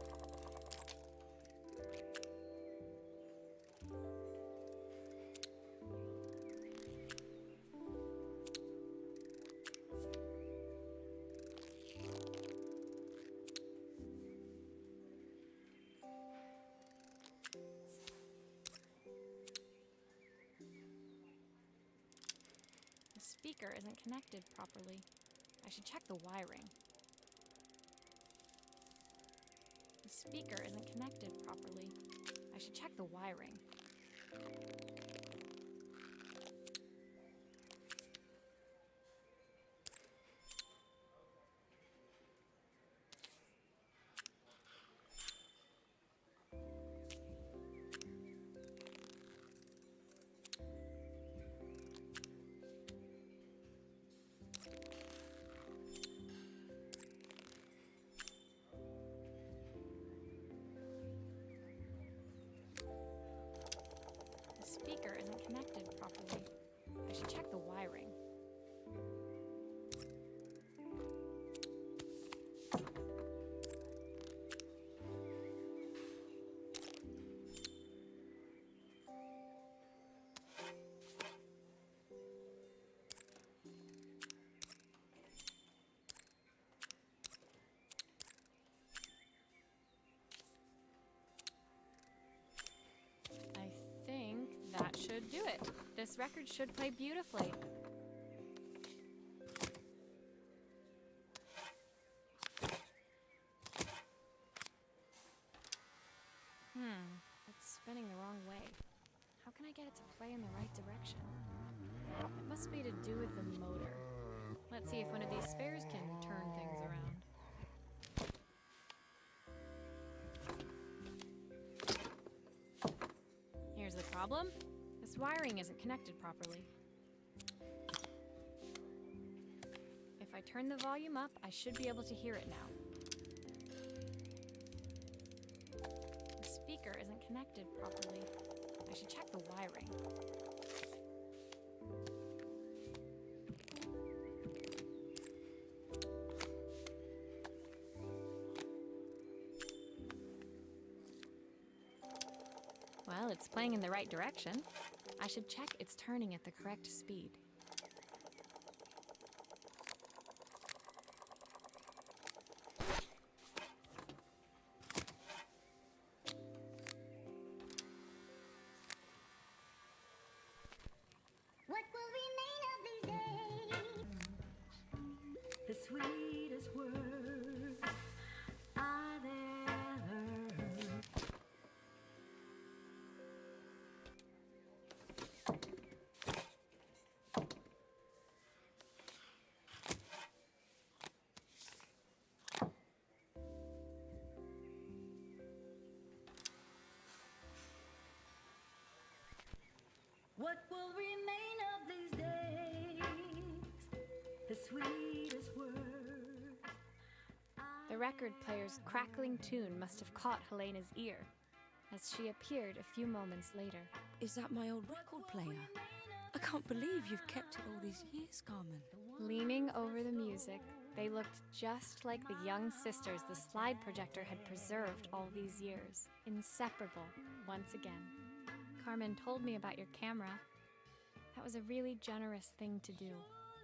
The speaker isn't connected properly. I should check the wiring. The speaker isn't connected properly. I should check the wiring. The speaker isn't connected properly. I should check the wiring. That should do it. This record should play beautifully. problem? This wiring isn't connected properly. If I turn the volume up, I should be able to hear it now. The speaker isn't connected properly. I should check the wiring. Well, it's playing in the right direction. I should check it's turning at the correct speed.
What will remain of these days?
The sweetest words I've ever heard. What will remain of these days? The sweetest words.
The record player's crackling tune must have caught Helena's ear, as she appeared a few moments later.
Is that my old record player? I can't believe you've kept it all these years, Carmen.
Leaning over the music, they looked just like the young sisters the slide projector had preserved all these years, inseparable once again. Carmen told me about your camera. That was a really generous thing to do.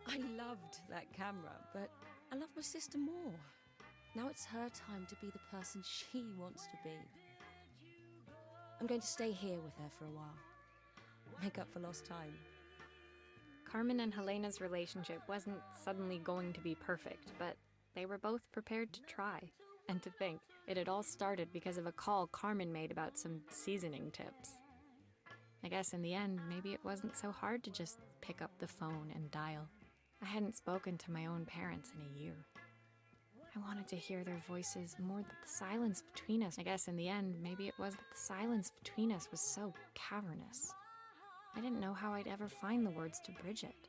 I loved that camera, but I love my sister more. Now it's her time to be the person she wants to be. I'm going to stay here with her for a while. Make up for lost time.
Carmen and Helena's relationship wasn't suddenly going to be perfect, but they were both prepared to try. And to think, it had all started because of a call Carmen made about some seasoning tips. I guess in the end, maybe it wasn't so hard to just pick up the phone and dial. I hadn't spoken to my own parents in a year. I wanted to hear their voices more than the silence between us. I guess in the end, maybe it was that the silence between us was so cavernous. I didn't know how I'd ever find the words to bridge it.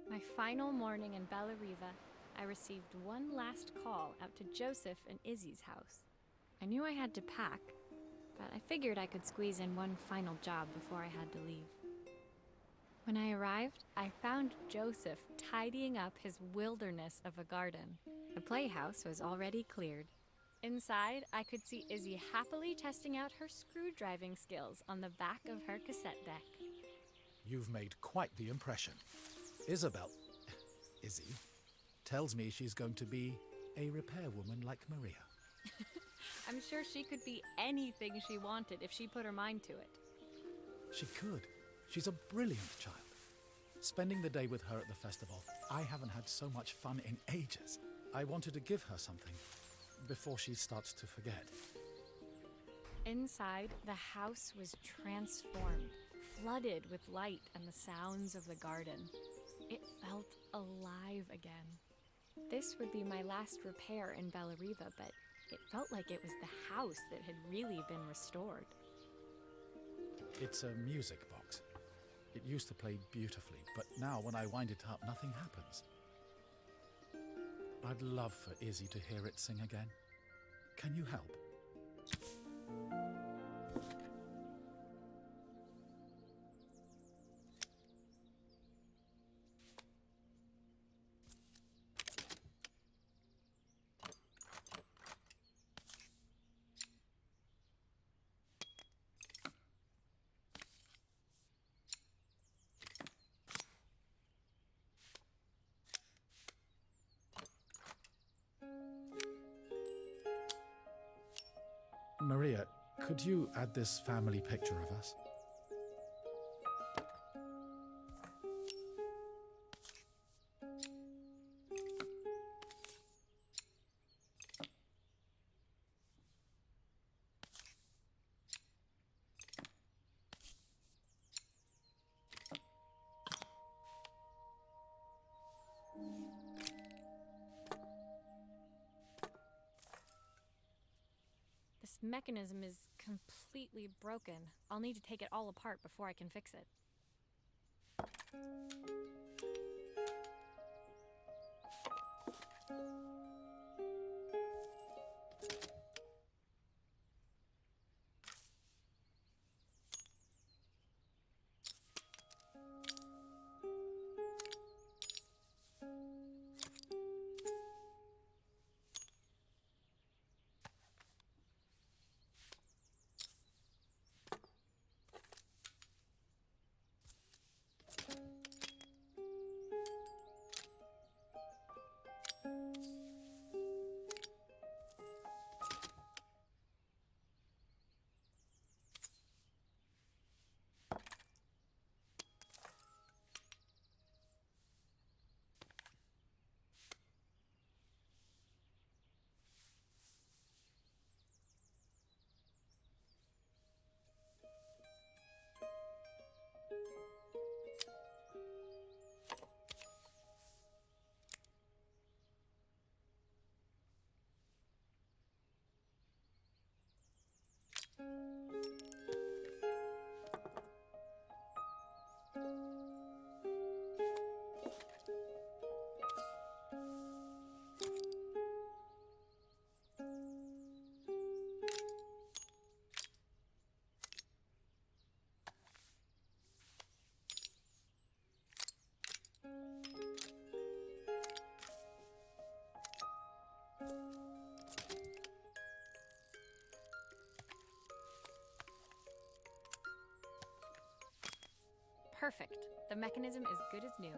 My final morning in Bella Riva, I received one last call out to Joseph and Izzy's house. I knew I had to pack, but I figured I could squeeze in one final job before I had to leave. When I arrived, I found Joseph tidying up his wilderness of a garden. The playhouse was already cleared. Inside, I could see Izzy happily testing out her screw-driving skills on the back of her cassette deck.
You've made quite the impression. Izzy, tells me she's going to be a repairwoman like Maria.
I'm sure she could be anything she wanted if she put her mind to it.
She could. She's a brilliant child. Spending the day with her at the festival, I haven't had so much fun in ages. I wanted to give her something before she starts to forget.
Inside, the house was transformed, flooded with light and the sounds of the garden. It felt alive again. This would be my last repair in Bella Riva, but it felt like it was the house that had really been restored.
It's a music box. It used to play beautifully, but now when I wind it up, nothing happens. I'd love for Izzy to hear it sing again. Can you help? Maria, could you add this family picture of us?
This mechanism is completely broken. I'll need to take it all apart before I can fix it. Perfect. The mechanism is good as new.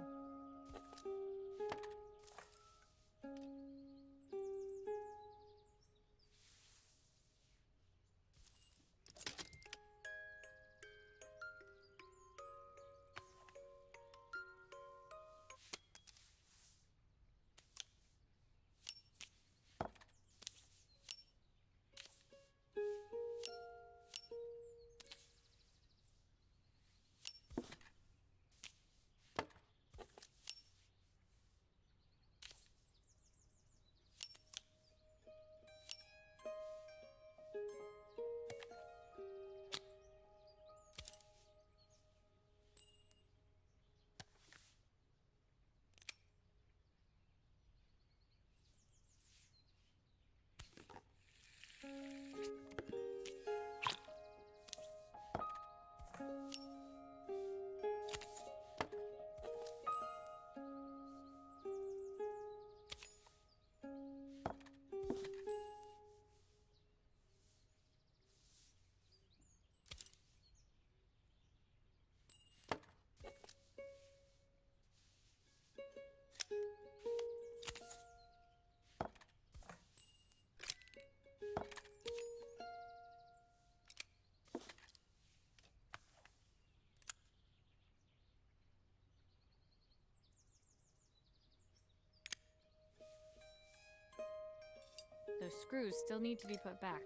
Those screws still need to be put back.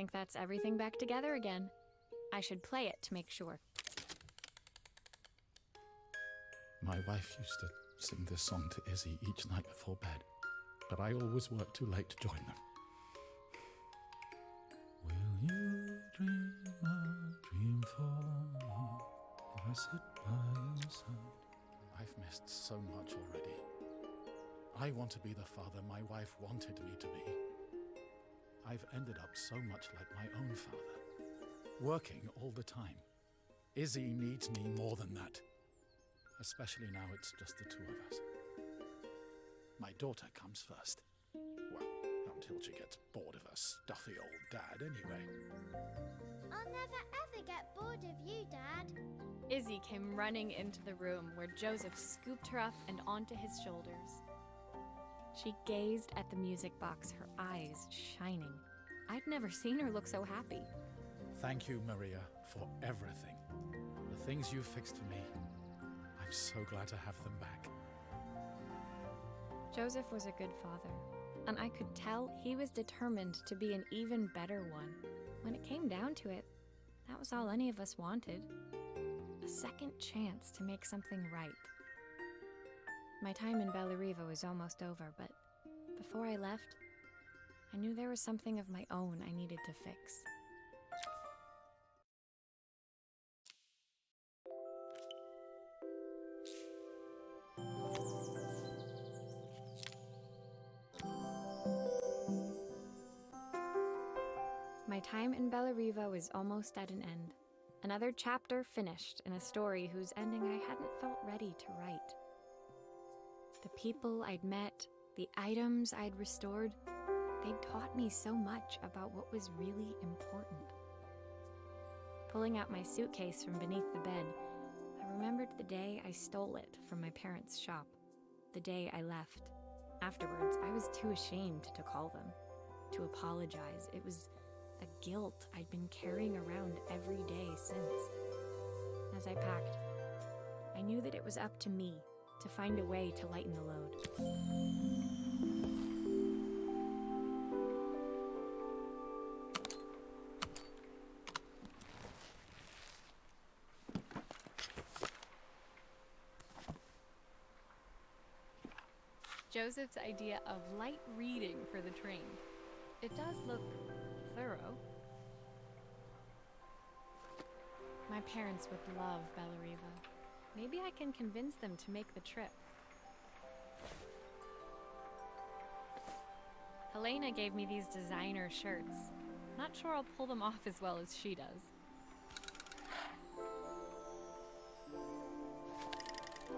think that's everything back together again. I should play it to make sure.
My wife used to sing this song to Izzy each night before bed, but I always worked too late to join them. Will you dream a dream for me if I sit by your side? I've missed so much already. I want to be the father my wife wanted me to be. I've ended up so much like my own father, working all the time. Izzy needs me more than that. Especially now it's just the two of us. My daughter comes first. Well, until she gets bored of her stuffy old dad anyway.
I'll never ever get bored of you, Dad.
Izzy came running into the room where Joseph scooped her up and onto his shoulders. She gazed at the music box, her eyes shining. I'd never seen her look so happy.
Thank you, Maria, for everything. The things you fixed for me. I'm so glad to have them back.
Joseph was a good father, and I could tell he was determined to be an even better one. When it came down to it, that was all any of us wanted. A second chance to make something right. My time in Bellariva was almost over, but before I left, I knew there was something of my own I needed to fix. My time in Bellariva was almost at an end. Another chapter finished in a story whose ending I hadn't felt ready to write. The people I'd met, the items I'd restored, they'd taught me so much about what was really important. Pulling out my suitcase from beneath the bed, I remembered the day I stole it from my parents' shop, the day I left. Afterwards, I was too ashamed to call them, to apologize. It was a guilt I'd been carrying around every day since. As I packed, I knew that it was up to me to find a way to lighten the load. Joseph's idea of light reading for the train. It does look thorough. My parents would love Bellariva. Maybe I can convince them to make the trip. Helena gave me these designer shirts. Not sure I'll pull them off as well as she does.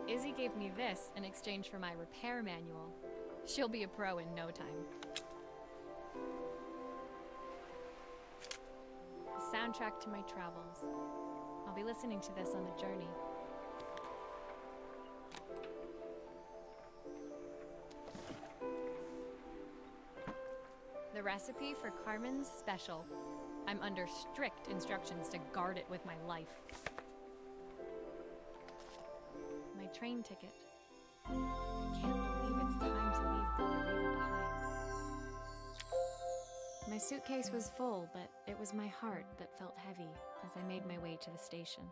Izzy gave me this in exchange for my repair manual. She'll be a pro in no time. The soundtrack to my travels. I'll be listening to this on the journey. The recipe for Carmen's special. I'm under strict instructions to guard it with my life. My train ticket. I can't believe it's time to leave Bellariva behind. My suitcase was full, but it was my heart that felt heavy as I made my way to the station.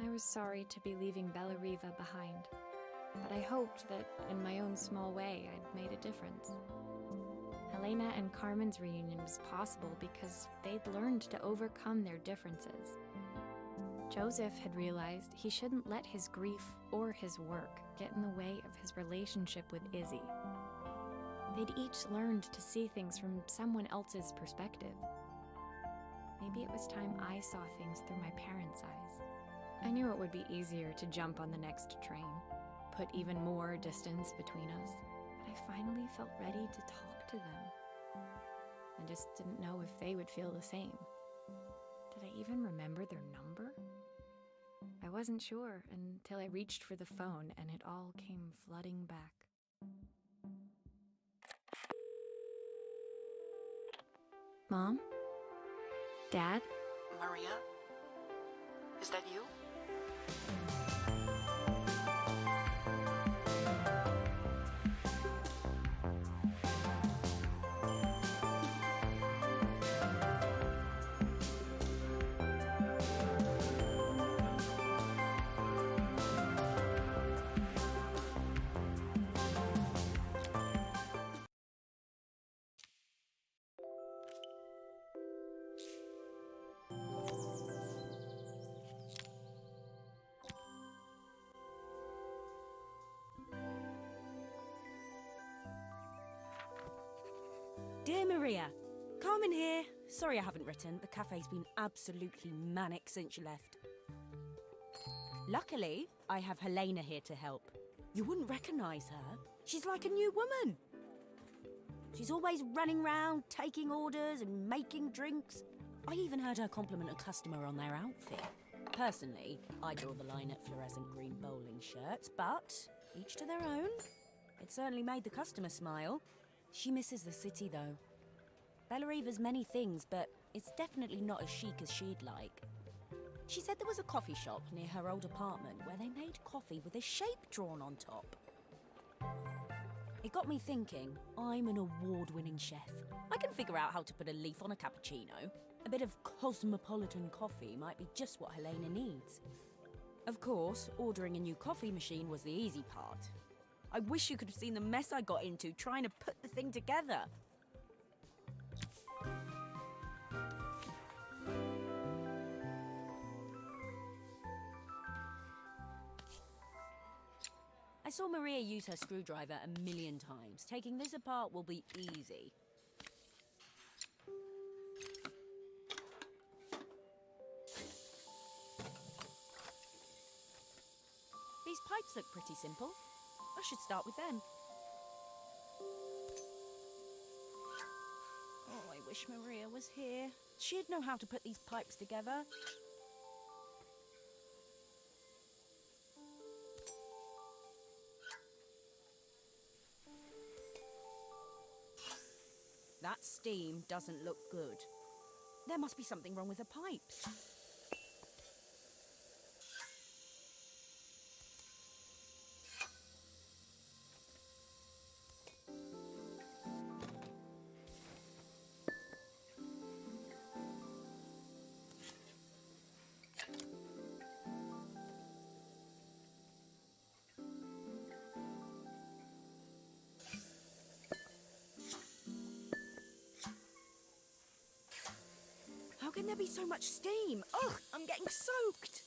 I was sorry to be leaving Bellariva behind, but I hoped that in my own small way I'd made a difference. Helena and Carmen's reunion was possible because they'd learned to overcome their differences. Joseph had realized he shouldn't let his grief or his work get in the way of his relationship with Izzy. They'd each learned to see things from someone else's perspective. Maybe it was time I saw things through my parents' eyes. I knew it would be easier to jump on the next train, put even more distance between us, but I finally felt ready to talk to them. I just didn't know if they would feel the same. Did I even remember their number? I wasn't sure until I reached for the phone and it all came flooding back. Mom? Dad?
Maria? Is that you?
Dear Maria, Carmen here. Sorry I haven't written. The cafe's been absolutely manic since you left. Luckily, I have Helena here to help. You wouldn't recognise her. She's like a new woman. She's always running round, taking orders and making drinks. I even heard her compliment a customer on their outfit. Personally, I draw the line at fluorescent green bowling shirts, but each to their own. It certainly made the customer smile. She misses the city, though. Bellariva's many things, but it's definitely not as chic as she'd like. She said there was a coffee shop near her old apartment where they made coffee with a shape drawn on top. It got me thinking, I'm an award-winning chef. I can figure out how to put a leaf on a cappuccino. A bit of cosmopolitan coffee might be just what Helena needs. Of course, ordering a new coffee machine was the easy part. I wish you could have seen the mess I got into trying to put the thing together. I saw Maria use her screwdriver a million times. Taking this apart will be easy. These pipes look pretty simple. I should start with them. Oh, I wish Maria was here. She'd know how to put these pipes together. That steam doesn't look good. There must be something wrong with the pipes. How can there be so much steam? Ugh, I'm getting soaked.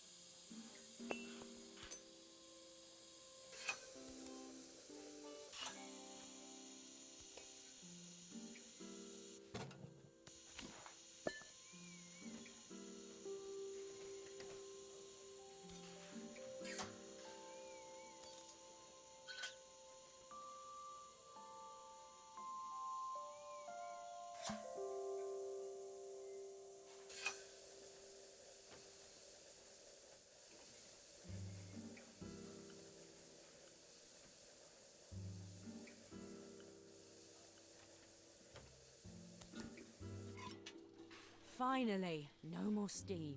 Finally, no more steam.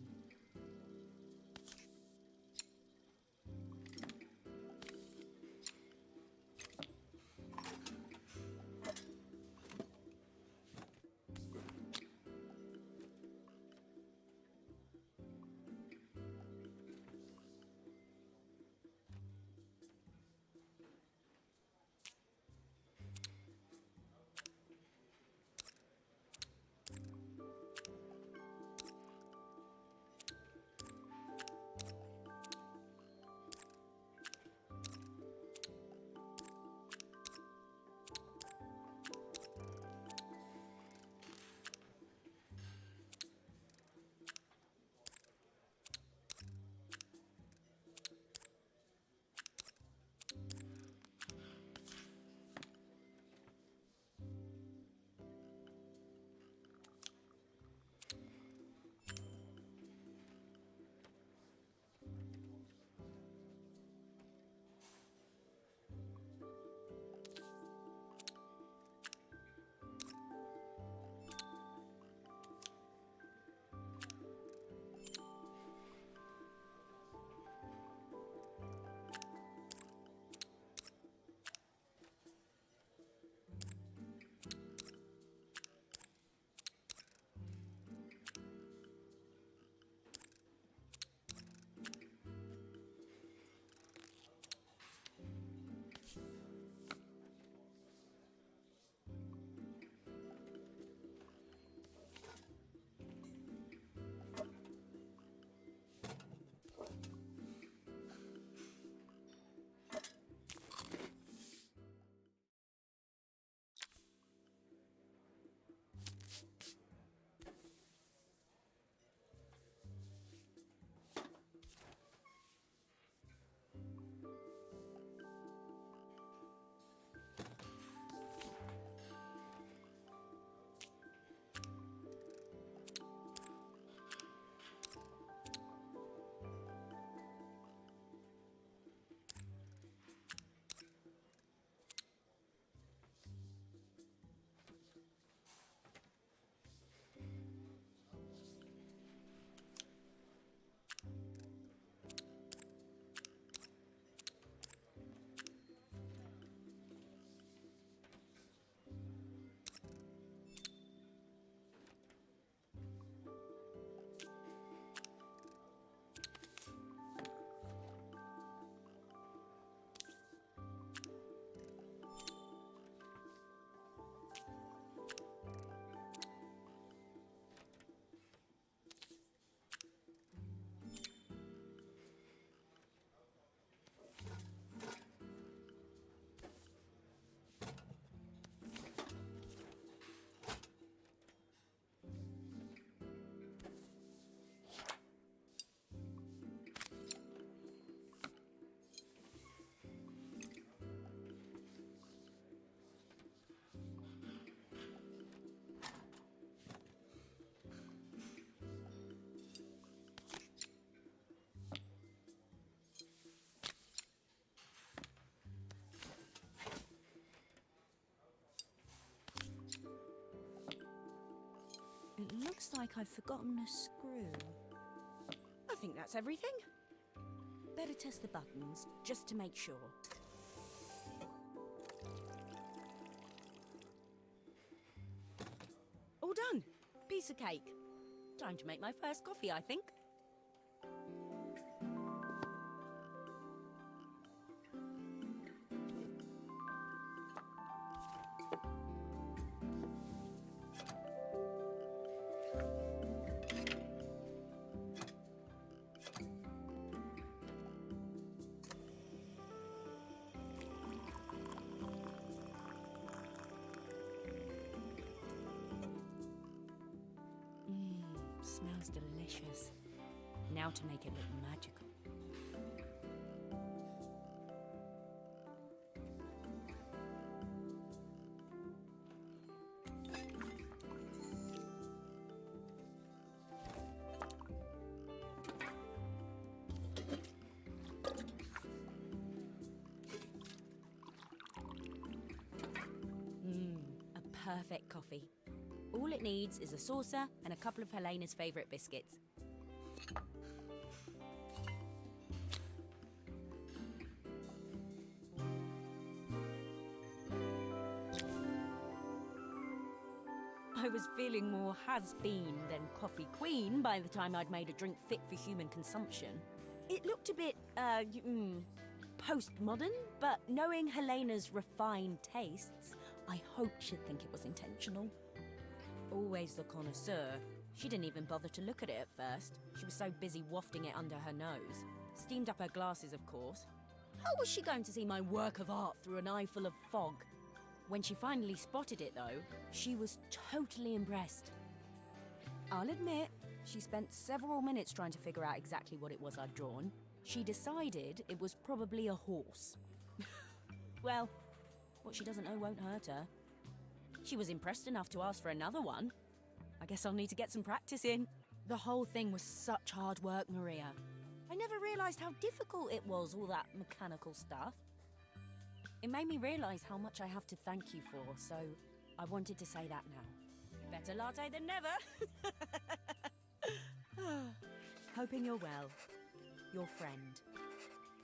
Looks like I've forgotten a screw. I think that's everything. Better test the buttons, just to make sure. All done. Piece of cake. Time to make my first coffee, I think. Smells delicious. Now to make it look magical. A perfect coffee. All it needs is a saucer and a couple of Helena's favourite biscuits. I was feeling more has-been than coffee queen by the time I'd made a drink fit for human consumption. It looked a bit, postmodern, but knowing Helena's refined tastes, I hope she'd think it was intentional. Always the connoisseur. She didn't even bother to look at it at first. She was so busy wafting it under her nose. Steamed up her glasses, of course. How was she going to see my work of art through an eye full of fog? When she finally spotted it, though, she was totally impressed. I'll admit, she spent several minutes trying to figure out exactly what it was I'd drawn. She decided it was probably a horse. Well, what she doesn't know won't hurt her. She was impressed enough to ask for another one. I guess I'll need to get some practice in. The whole thing was such hard work, Maria. I never realised how difficult it was, all that mechanical stuff. It made me realise how much I have to thank you for, so I wanted to say that now. Better latte than never. Hoping you're well. Your friend,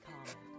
Carmen.